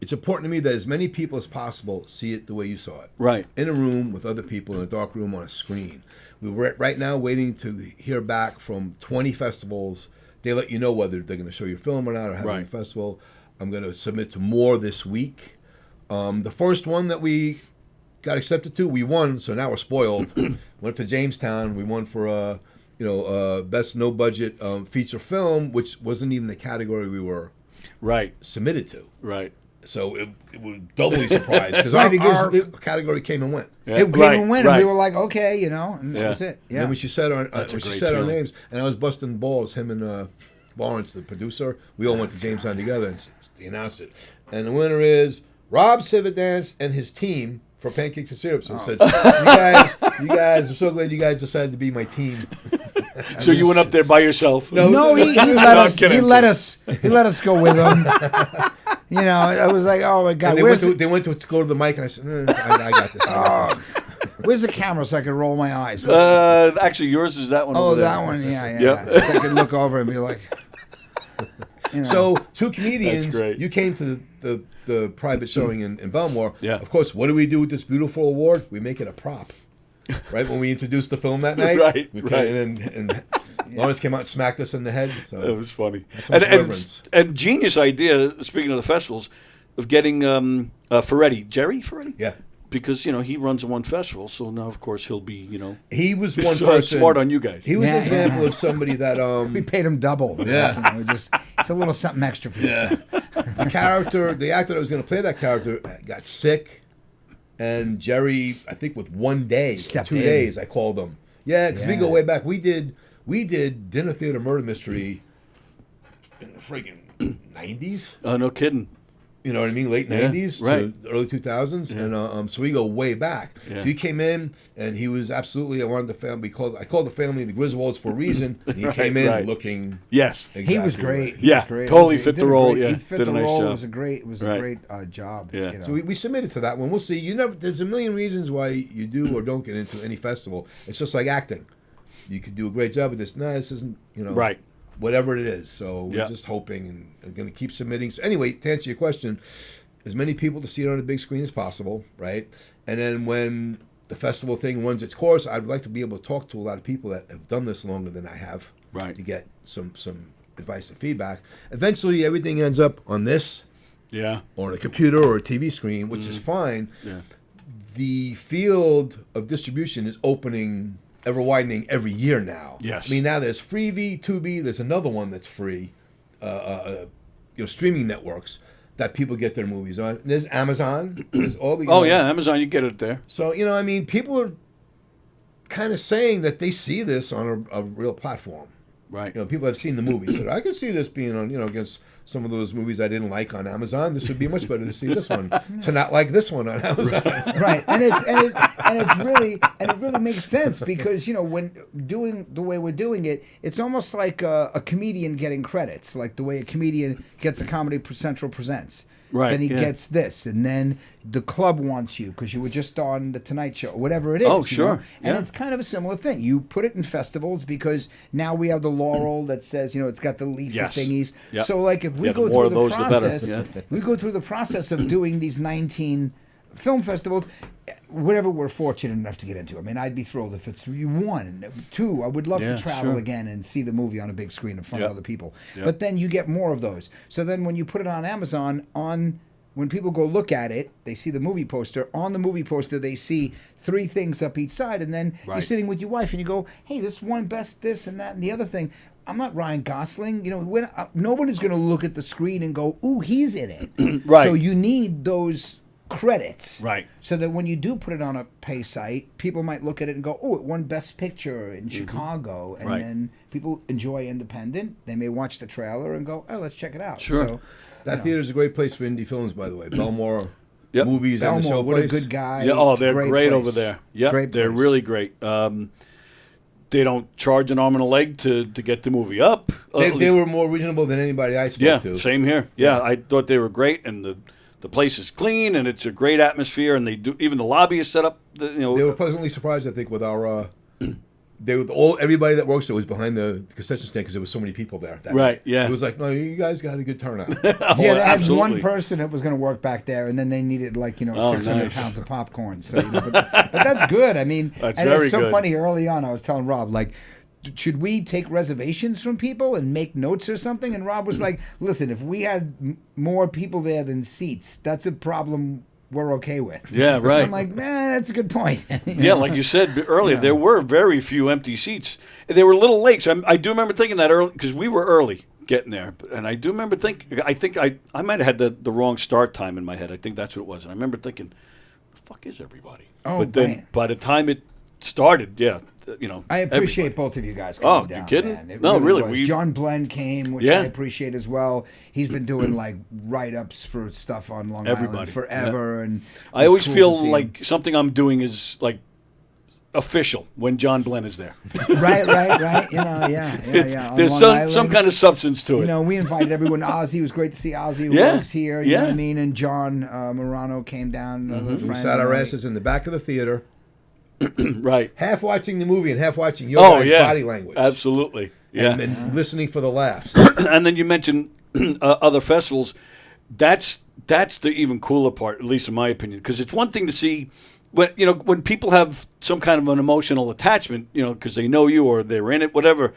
it's important to me that as many people as possible see it the way you saw it. Right. In a room with other people in a dark room on a screen. We're right now waiting to hear back from 20 festivals. They let you know whether they're going to show your film or not or have it in Right. a festival. I'm going to submit to more this week. The first one that we got accepted to, we won, so now we're spoiled. Went to Jamestown. We won for best no budget feature film, which wasn't even the category we were right, submitted to. right. So it was doubly surprised because Right, our because it- category came and went. Yeah, It came right, and went, right. and we were like, okay, you know, and Yeah. that was it. And Yeah. then when she said our That's a when she great said our feeling. names, and I was busting balls, him and Lawrence, the producer, we all went to Jamestown together, and they announced it. And the winner is Rob Cividance and his team for Pancakes and Syrup. So I said, you guys, I'm so glad you guys decided to be my team. So you went up there by yourself? No, he No, let I'm us. kidding, He I'm let us. He let us go with him. You know, I was like, oh my god, And where's they went to go to the mic, and I said, I got this. I got this. where's the camera so I can roll my eyes? Actually, yours is that one. Oh, over there. that one, yeah. Yep. So I could look over and be like, you know. So two comedians, That's great. you came to the private showing in Belmore. Yeah. Of course, what do we do with this beautiful award? We make it a prop. Right when we introduced the film that night, Right, we right. and Lawrence came out and smacked us in the head. So It was funny. how much reverence. And genius idea, speaking of the festivals, of getting Ferretti, Jerry Ferretti? Yeah. Because, he runs one festival, so now, of course, he'll be, He was one so person. smart on you guys. He was Yeah, an example yeah. of somebody that we paid him double. Yeah. You know, it's a little something extra for this time. the actor that was going to play that character got sick, and Jerry, I think with 1 day, Stepped 2 in. days, I called him. Yeah, because we Yeah. go way back. We did Dinner Theater Murder Mystery in the freaking 90s. Oh, no kidding. You know what I mean? Late Yeah, 90s right. to early 2000s. Yeah. And so we go way back. Yeah. He came in, and he was absolutely, I wanted the family, I called the family the Griswolds for a reason. And he Right, came in right. looking Yes. exactly He was right. great. He Yeah, was great. totally He fit did the a role, great- yeah, he fit did a the nice role. job. It was a Right. great job. Yeah. You know. So we submitted to that one. We'll see. There's a million reasons why you do or don't get into any festival. It's just like acting. You could do a great job with this. No, this isn't, Right. whatever it is. So we're Yeah. just hoping and going to keep submitting. So anyway, to answer your question, as many people to see it on a big screen as possible, right? And then when the festival thing runs its course, I'd like to be able to talk to a lot of people that have done this longer than I have, Right. to get some advice and feedback. Eventually, everything ends up on this Yeah. or on a computer or a TV screen, which is fine. Yeah. The field of distribution is opening, ever widening every year now. Yes. I mean, now there's Freevee, Tubi, there's another one that's free, streaming networks. that people get their movies on. There's Amazon. There's all the. Oh yeah, Amazon, you get it there. So I mean, people are kind of saying that they see this on a real platform. Right. People have seen the movie, so I could see this being on, against some of those movies I didn't like on Amazon. This would be much better to see this one to not like this one on Amazon. Right, and it really makes sense because when doing the way we're doing it, it's almost like a comedian getting credits, like the way a comedian gets a Comedy Central Presents. Right. Then he gets this, and then the club wants you because you were just on the Tonight Show, whatever it is. Oh, sure. And Yeah. it's kind of a similar thing. You put it in festivals because now we have the laurel that says, it's got the leafy Yes. thingies. Yep. So, like, if we Yeah, the go more through of the those, the better. process, Yeah. we go through the process of doing these 19 film festivals, whatever we're fortunate enough to get into. I mean, I'd be thrilled if it's one. Two, I would love Yeah, to travel sure. again and see the movie on a big screen in front of Yep. other people. Yep. But then you get more of those. So then when you put it on Amazon, when people go look at it, they see the movie poster. On the movie poster, they see 3 things up each side, and then you're Right. sitting with your wife, and you go, "Hey, this one best this and that and the other thing." I'm not Ryan Gosling. Nobody's going to look at the screen and go, "Ooh, he's in it." Right. So you need those credits, Right. So that when you do put it on a pay site, people might look at it and go, "Oh, it won Best Picture in Chicago," and Right. then people enjoy independent. They may watch the trailer and go, "Oh, let's check it out." Sure. So, That theater is a great place for indie films, by the way. Belmore Yep. Movies and the Belmore, show what a place. good guy. Yeah, oh, they're great place. over there. Yep, Great they're place. really great. They don't charge an arm and a leg to get the movie up. They were more reasonable than anybody I spoke Yeah, to. same here. Yeah, I thought they were great, and the place is clean, and it's a great atmosphere, and they do even the lobby is set up. They were pleasantly surprised, I think, with our. Everybody that works there was behind the concession stand because there was so many people there. That Right, night. yeah. It was like, no, you guys got a good turnout. Yeah, they had absolutely. one person that was going to work back there, and then they needed 600 nice. pounds of popcorn. So, but that's good. I mean, That's and very it's so good. funny. Early on, I was telling Rob, like, should we take reservations from people and make notes or something? And Rob was like, listen, if we had more people there than seats, that's a problem we're okay with. Yeah, right. I'm like, that's a good point. Yeah, like you said earlier, there were very few empty seats. They were little lakes. I do remember thinking that early because we were early getting there, and I do remember I think I might have had the wrong start time in my head. I think that's what it was, and I remember thinking, "The fuck is everybody?" Oh, but then man. by the time it started, I appreciate everybody. both of you guys Oh, coming you down. kidding? Man. It No, really, was. we- John Blend came, which Yeah. I appreciate as well. He's been doing like write-ups for stuff on Long Island Everybody, forever, and I it's always cool feel to see him. like something I'm doing is like official when John Glenn is there. right. Yeah. On There's Long some Island, kind of substance to it. we invited everyone. Ozzy, it was great to see Ozzy who Yeah, works here. You know yeah. what I mean? And John Morano came down. Another We friend, sat our and asses in the back of the theater, Right. half watching the movie and half watching your Oh guys' yeah. body language. Absolutely. Yeah. And listening for the laughs. And then you mentioned other festivals. That's the even cooler part, at least in my opinion, because it's one thing to see when people have some kind of an emotional attachment, because they know you or they're in it, whatever.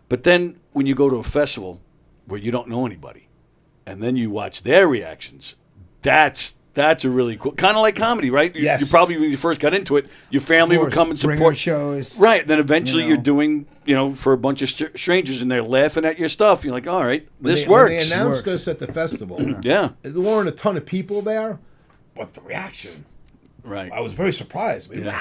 But then when you go to a festival where you don't know anybody, and then you watch their reactions, that's a really cool, kind of like comedy, right? Yes. You probably when you first got into it, your family would come and bringer support shows. Right. Then eventually You you're know. doing, for a bunch of strangers, and they're laughing at your stuff. You're like, all right, this When works. they announced us at the festival, Yeah. there weren't a ton of people there, but the reaction, Right. I was very surprised. I mean, Yeah.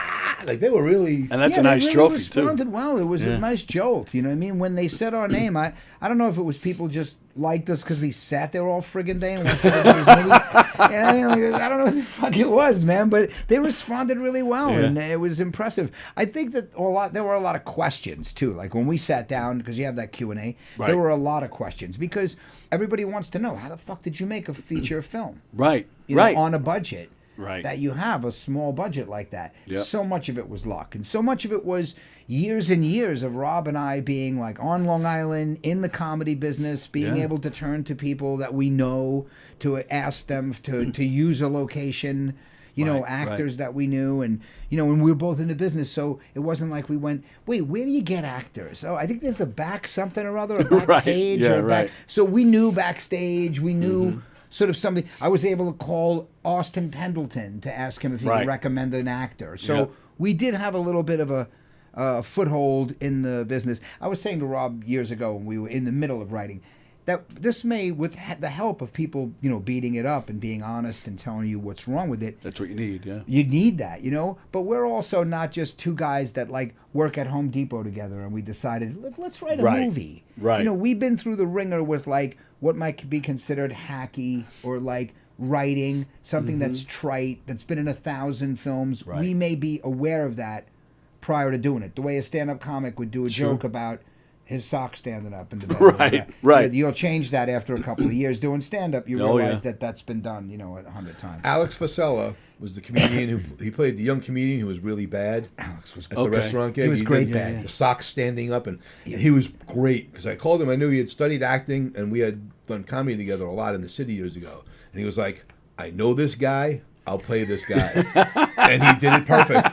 "Wah!" Like they were really. And that's Yeah, a nice they really trophy responded too. well. It was a nice jolt. You know what I mean? When they said our name, I don't know if it was people just liked us because we sat there all friggin' day and watched everybody's movie. You know what I mean? Like, I don't know what the fuck it was, man, but they responded really well, Yeah. and it was impressive. I think that there were a lot of questions too. Like when we sat down, because you have that Q&A, Right. there were a lot of questions because everybody wants to know how the fuck did you make a feature film? Right. You know, Right. on a budget. Right. That you have a small budget like that. Yep. So much of it was luck. And so much of it was years and years of Rob and I being like on Long Island in the comedy business, being Yeah. able to turn to people that we know to ask them to use a location, Right, actors right. that we knew. And we were both in the business. So it wasn't like we went, wait, where do you get actors? Oh, I think there's a back something or other, a back Right. page Yeah, or a back. right. So we knew backstage, we knew sort of something. I was able to call Austin Pendleton to ask him if he Right. could recommend an actor. So Yep. we did have a little bit of a foothold in the business. I was saying to Rob years ago when we were in the middle of writing, that this may, with the help of people, beating it up and being honest and telling you what's wrong with it. That's what you need, yeah. You need that, But we're also not just two guys that like work at Home Depot together and we decided let's write a movie. Right. We've been through the ringer with like what might be considered hacky or like writing something that's trite, that's been in 1,000 films. Right. We may be aware of that prior to doing it. The way a stand-up comic would do a joke about his sock standing up in the bedroom. Right. You'll change that after a couple of years doing stand-up. You realize that that's been done, 100 times. Alex Fasella was the comedian he played the young comedian who was really bad. Alex was at the restaurant gig. He was great did bad. The socks standing up, and he was great because I called him. I knew he had studied acting, and we had done comedy together a lot in the city years ago. And he was like, "I know this guy. I'll play this guy," and he did it perfect.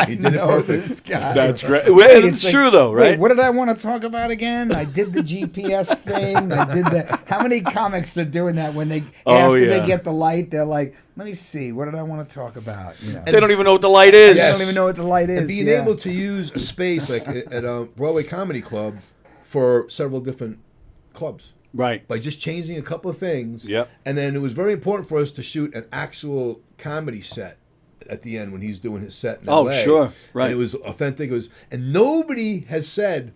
He did it perfect. This guy. That's great. It's true though, right? Wait, what did I want to talk about again? I did the GPS thing. I did the. How many comics are doing that when they after they get the light? They're like, "Let me see. What did I want to talk about?" They don't even know what the light is. They don't even know what the light is. And being able to use a space like at a Broadway Comedy Club for several different clubs. Right. By just changing a couple of things. Yep. And then it was very important for us to shoot an actual comedy set at the end when he's doing his set in LA. Sure. Right. And it was authentic. And nobody has said,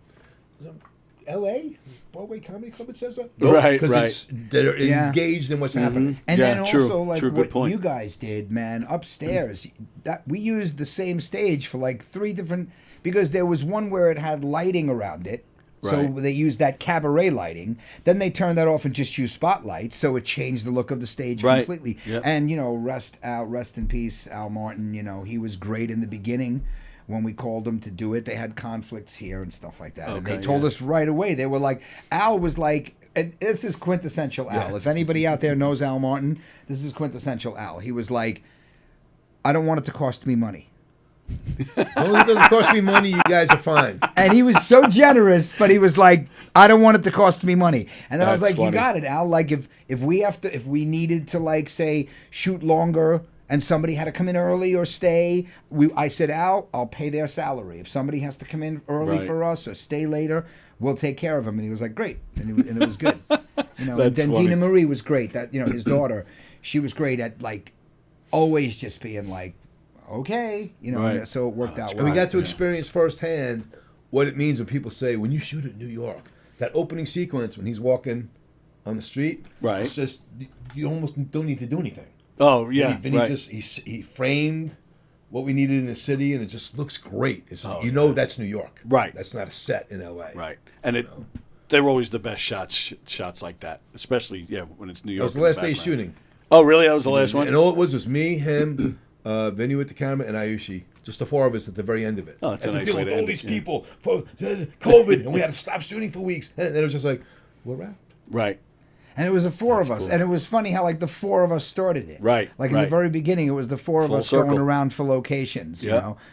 LA? Broadway Comedy Club, it says that? Nope, right. Because they're engaged in what's happening. And then also, good point. You guys did, man, upstairs, that we used the same stage for like 3 different, because there was one where it had lighting around it. So they used that cabaret lighting. Then they turned that off and just used spotlights. So it changed the look of the stage completely. Yep. And, rest in peace, Al Martin. He was great in the beginning when we called him to do it. They had conflicts here and stuff like that. And they told us right away. They were like, Al was like, and this is quintessential Al. If anybody out there knows Al Martin, this is quintessential Al. He was like, I don't want it to cost me money. As long as it doesn't cost me money, you guys are fine. And he was so generous, but he was like, I don't want it to cost me money. And then I was like, funny. You got it, Al. Like if we needed to like say shoot longer and somebody had to come in early or stay, I said, Al, I'll pay their salary. If somebody has to come in early for us or stay later, we'll take care of him. And he was like, great. And it was good. And then funny. Dina Marie was great. That his daughter, she was great at like always just being like, okay, so it worked out well. And we got to experience firsthand what it means when people say, when you shoot in New York, that opening sequence when he's walking on the street, it's just, you almost don't need to do anything. Oh, yeah, He framed what we needed in the city, and it just looks great. It's that's New York. Right. That's not a set in L.A. Right. And they were always the best shots like that, especially, when it's New York. That was the last day shooting. Oh, really? That was the last one? And all it was me, him... Vinny with the camera, and Ayushi. Just the 4 of us at the very end of it. Oh, that's a nice way to with all end these it, people for COVID, and we had to stop shooting for weeks. And then it was just like, we're wrapped. Right. And it was the 4 of us. Cool. And it was funny how like the 4 of us started it. Right. Like in the very beginning, it was the 4 of us going around for locations,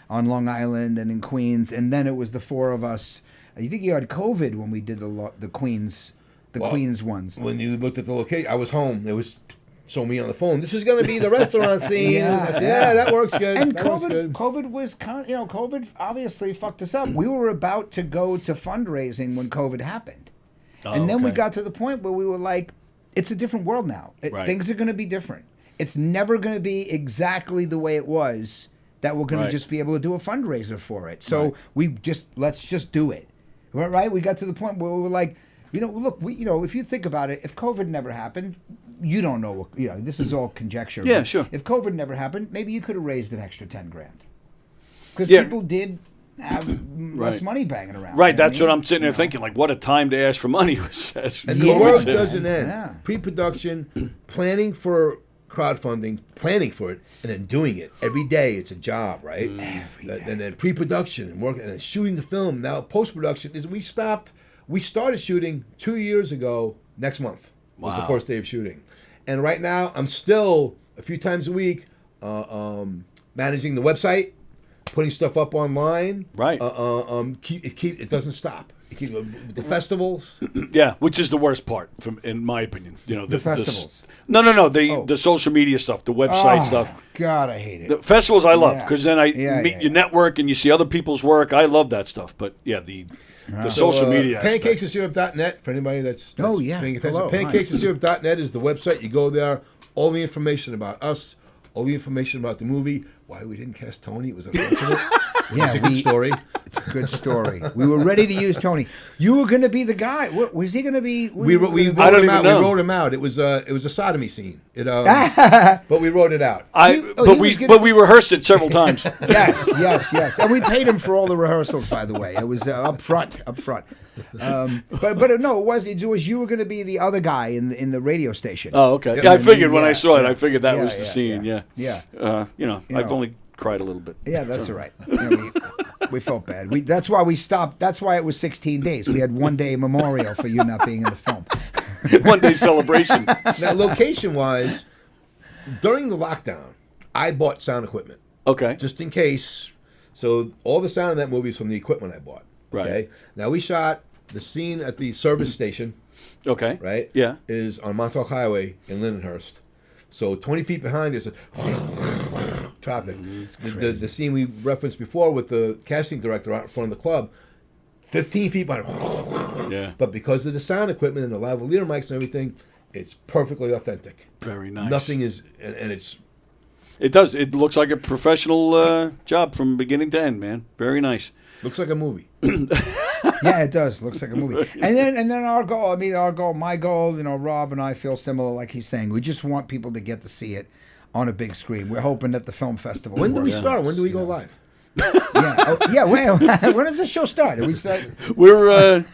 on Long Island and in Queens. And then it was the 4 of us. You think you had COVID when we did the Queens, Queens ones. When you looked at the location, I was home. It was... So me on the phone, this is going to be the restaurant scene. I said, that works good. And that works good. COVID was COVID obviously fucked us up. We were about to go to fundraising when COVID happened. And then we got to the point where we were like, it's a different world now. Things are going to be different. It's never going to be exactly the way it was that we're going to just be able to do a fundraiser for it. So let's just do it. Right? We got to the point where we were like, look, if you think about it, if COVID never happened, you don't know. This is all conjecture. Yeah, sure. If COVID never happened, maybe you could have raised an extra $10,000 because people did have less money banging around. Right. That's what I'm sitting there thinking. Like, what a time to ask for money. And the world doesn't end. Yeah. Pre-production, planning for crowdfunding, planning for it, and then doing it every day. It's a job, right? Every day. And then pre-production and work, and then shooting the film. Now post-production is we started shooting 2 years ago. Next month was the first day of shooting, and right now I'm still a few times a week managing the website, putting stuff up online. Right. It doesn't stop. The festivals. Yeah, which is the worst part, in my opinion. The festivals. No. The social media stuff, the website stuff. God, I hate it. The festivals I love because then you network and you see other people's work. I love that stuff. But the social media aspect. Pancakesandsyrup.net for anybody that's Oh, yeah. paying attention. Hello. Hi. Pancakesandsyrup.net is the website. You go there, all the information about us, all the information about the movie, why we didn't cast Tony. It was unfortunate. It's a good story. It's a good story. We were ready to use Tony. You were going to be the guy. What, was he going to be? We wrote him out. It was a sodomy scene. But we wrote it out. But we rehearsed it several times. Yes. And we paid him for all the rehearsals, by the way. It was up front. But no, it was you were going to be the other guy in the radio station. Oh, okay. Yeah, I figured when I saw it, I figured that was the scene. Yeah. I've only cried a little bit. Yeah, that's all right. We felt bad. That's why we stopped. That's why it was 16 days. We had 1 day memorial for you not being in the film. 1 day celebration. Now, location-wise, during the lockdown, I bought sound equipment. Okay. Just in case. So all the sound in that movie is from the equipment I bought. Right. Okay. Now, we shot the scene at the service station. Okay. Right? Yeah. Is on Montauk Highway in Lindenhurst. So 20 feet behind is traffic. The scene we referenced before with the casting director out in front of the club, 15 feet behind. Yeah. But because of the sound equipment and the lavalier mics and everything, it's perfectly authentic. Very nice. Nothing is, and it's... It does. It looks like a professional job from beginning to end, man. Very nice. Looks like a movie. Yeah, it does. Looks like a movie. And then my goal, Rob and I feel similar, like he's saying. We just want people to get to see it on a big screen. We're hoping that the film festival. When do we start? When do we go live? When does the show start? Do we start? We're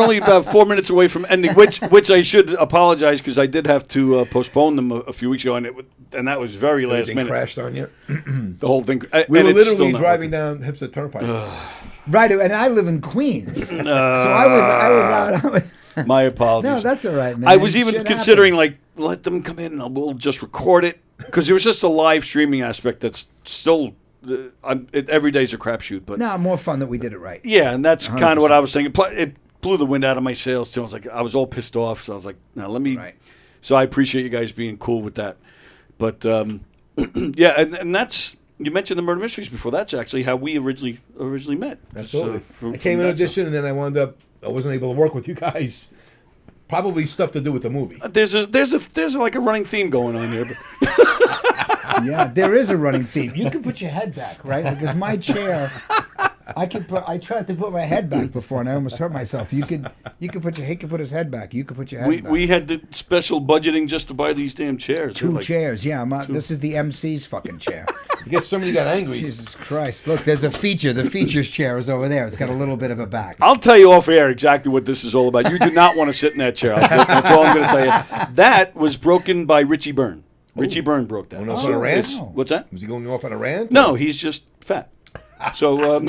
only about 4 minutes away from ending, which I should apologize because I did have to postpone them a few weeks ago, and that was very last minute. Crashed on you. The whole thing. We were literally driving down Hipster Turnpike. Right, and I live in Queens, so I was out. My apologies. No, that's all right, man. I was even considering let them come in and we'll just record it because there was just a live streaming aspect that's still. Every day's a crapshoot, but no, more fun that we did it right. Yeah, and that's kind of what I was thinking. It blew the wind out of my sails too. I was all pissed off, so I was like, "Now let me." Right. So I appreciate you guys being cool with that, but yeah, and that's you mentioned the murder mysteries before. That's actually how we originally met. Absolutely. I came in audition, and then I wound up. I wasn't able to work with you guys. Probably stuff to do with the movie. There's like a running theme going on here. But yeah, there is a running theme. You can put your head back, right? Because my chair, I tried to put my head back before, and I almost hurt myself. He could put his head back. You could put your head back. We had the special budgeting just to buy these damn chairs. Two chairs, yeah. This is the MC's fucking chair. I guess somebody got angry. Jesus Christ! Look, there's a feature. The features chair is over there. It's got a little bit of a back. I'll tell you off air exactly what this is all about. You do not want to sit in that chair. That's all I'm going to tell you. That was broken by Richie Byrne. Richie Byrne broke that. Went off on a rant? What's that? Was he going off on a rant? No, he's just fat. So I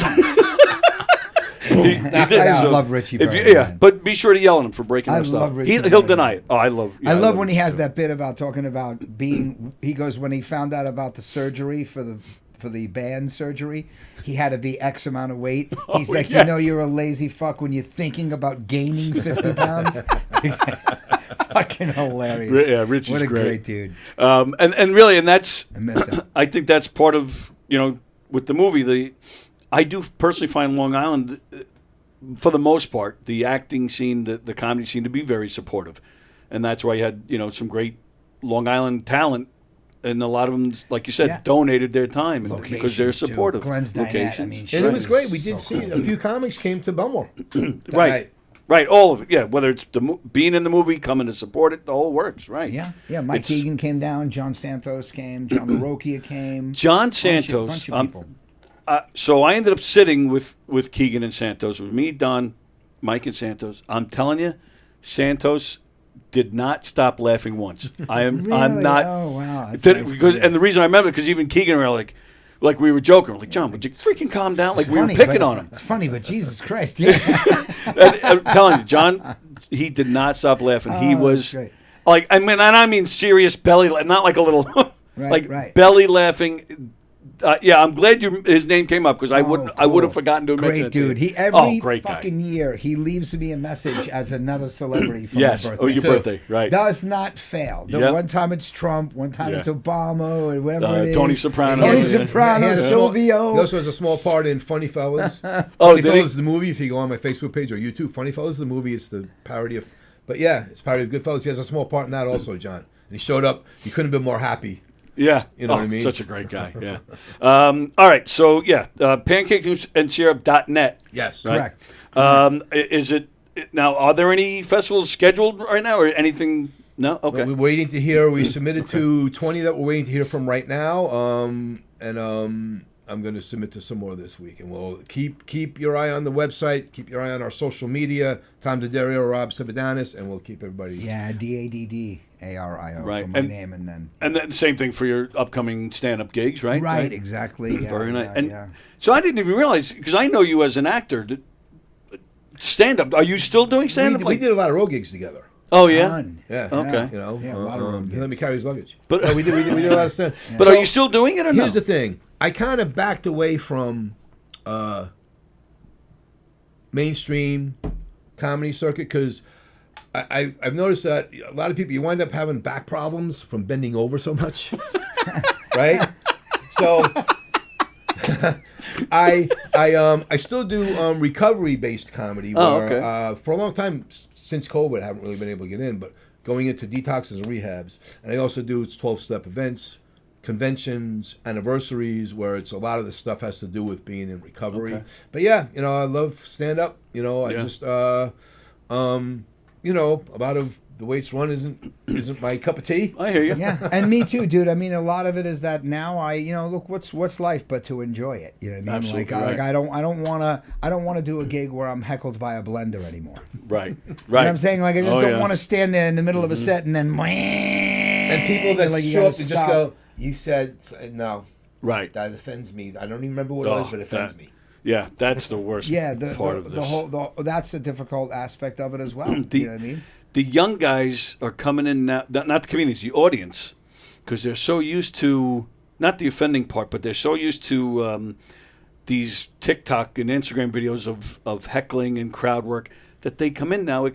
love Richie Byrne. But be sure to yell at him for breaking that stuff. He'll deny it. Oh, I love when he has that bit about talking about being. He goes when he found out about the surgery for the band surgery, he had to be X amount of weight. He's like, yes. You're a lazy fuck when you're thinking about gaining 50 pounds. Fucking hilarious. Yeah, Richie's what a great dude. And really, that's. I miss him. I think that's part of with the movie. I do personally find Long Island, for the most part, the acting scene, the comedy scene, to be very supportive, and that's why you had some great Long Island talent. And a lot of them, like you said, donated their time because they're supportive. Glenn's locations. And it was great. We did see a few comics came to Belmore. Right, all of it. Yeah, whether it's being in the movie, coming to support it, the whole works. Right. Yeah. Mike Keegan came down. John Santos came. John LaRocchia came. John Santos. Bunch of people. So I ended up sitting with Keegan and Santos. It was me, Don, Mike, and Santos. I'm telling you, Santos did not stop laughing once. I'm not. Oh wow! And the reason I remember because even Keegan and I were like we were joking. We're like, John, would you freaking calm down? Like we were picking on him. It's funny, but Jesus Christ, yeah. And I'm telling you, John, he did not stop laughing. He was I mean serious belly, not like a little belly laughing. Yeah, I'm glad his name came up because I would have forgotten to mention it. Great to dude. you. He every great fucking guy. year he leaves me a message as another celebrity for Yes. my birthday. Oh, your too. birthday, right? Does not fail. Yep. One time it's Trump, one time Yeah. it's Obama, or whatever it is. Tony Soprano. Tony Yeah. Soprano, He had a small- Silvio. He also has a small part in Funny Fellas. Oh, Funny did he? Fellas, the movie. If you go on my Facebook page or YouTube, Funny Fellas, the movie. It's the parody of. But yeah, it's parody of Goodfellas. He has a small part in that also, John. And he showed up. He couldn't have been more happy. Yeah. You know what I mean? Such a great guy. Yeah. All right. So, pancakesandsyrup.net. Yes. Right? Correct. Is it now? Are there any festivals scheduled right now, or anything? No. Okay. We're waiting to hear. We submitted to 20 that we're waiting to hear from right now. I'm going to submit to some more this week, and we'll keep your eye on the website. Keep your eye on our social media. Tom D'Addario, Rob Sebadanus, and we'll keep everybody. Yeah, DADDARIO Right. for my name, and then And then same thing for your upcoming stand-up gigs, right? right, exactly. Yeah, Very nice. yeah, And yeah. so I didn't even realize because I know you as an actor. Stand-up. Are you still doing stand-up? We did a lot of road gigs together. Oh yeah. Fun. Yeah. Okay. You know, Yeah, a lot of road he let me carry his luggage. But- No, we did a lot of stand. But So, are you still doing it or no? Here's the thing. I kind of backed away from mainstream comedy circuit because I've noticed that a lot of people, you wind up having back problems from bending over so much, right? So I still do recovery based comedy. Where, Oh, okay. For a long time since COVID, I haven't really been able to get in, but going into detoxes and rehabs, and I also do 12-step events, conventions, anniversaries, where it's a lot of the stuff has to do with being in recovery. Okay. But yeah, you know, I love stand up. You know, I Yeah. just you know, a lot of the way it's run isn't my cup of tea. I hear you. Yeah, and me too, dude. I mean, a lot of it is that now look, what's life but to enjoy it? You know what I mean? Absolutely like, right. I don't want to do a gig where I'm heckled by a blender anymore. Right. You know Right. what I'm saying? Like, I just Oh, don't yeah. want to stand there in the middle of a set and then And people that like, you show gotta up and just stop. go, "You said no." Right. That offends me. I don't even remember what it Oh, was, but it offends that- me. Yeah, that's the worst Yeah, part of this. the whole that's a difficult aspect of it as well. The- you know what I mean? The young guys are coming in now, not the comedians, the audience, because they're so used to, not the offending part, but they're so used to these TikTok and Instagram videos of heckling and crowd work that they come in now,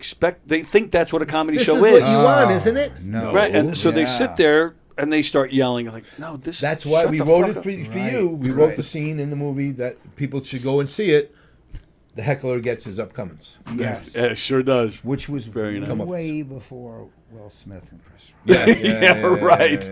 they think that's what a comedy This show is what is. you want, isn't it? No. Right, and so they Yeah. sit there and they start yelling like, "No, this." That's why shut we the wrote fuck it up." for Right, you. We wrote right. the scene in the movie that people should go and see it. The heckler gets his upcomings. Yes. Yeah, it sure does. Which was Very nice. way before Will Smith and Chris Rock. Yeah, right.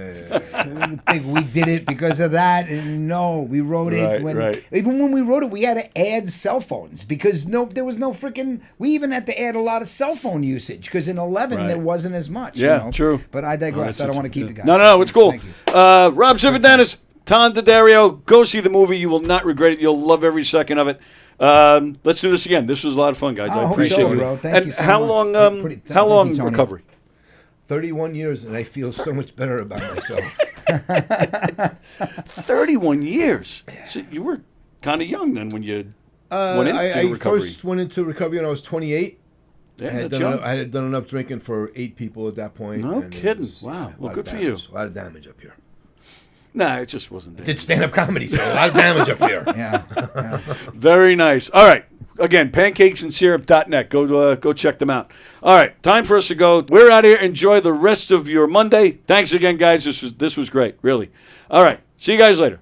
I think we did it because of that, and no, we wrote Right, it when right. even when we wrote it, we had to add cell phones because there was no freaking. We even had to add a lot of cell phone usage because in 11 Right. there wasn't as much. Yeah, you know? true. But I digress. I don't want to keep you guys. No, it's cool. Thank you. Rob Zividanis, Tom D'Addario, go see the movie. You will not regret it. You'll love every second of it. Let's do this again. This was a lot of fun, guys. I hope appreciate so, it. bro. Thank and you so how much. long? Thank How you, long Tony. recovery? 31 years, and I feel so much better about myself. 31 years. So you were kind of young then when you went into I recovery. first went into recovery when I was 28. Yeah, I had that's done young. enough, I had done enough drinking for 8 people at that point. No and it kidding. was Wow. a Well, lot good of for you. damage, A lot of damage up here. Nah, it just wasn't there. Did stand-up comedy, so a lot of damage up here. Yeah. Very nice. All right. Again, pancakesandsyrup.net. Go check them out. All right, time for us to go. We're out here. Enjoy the rest of your Monday. Thanks again, guys. This was great, really. All right. See you guys later.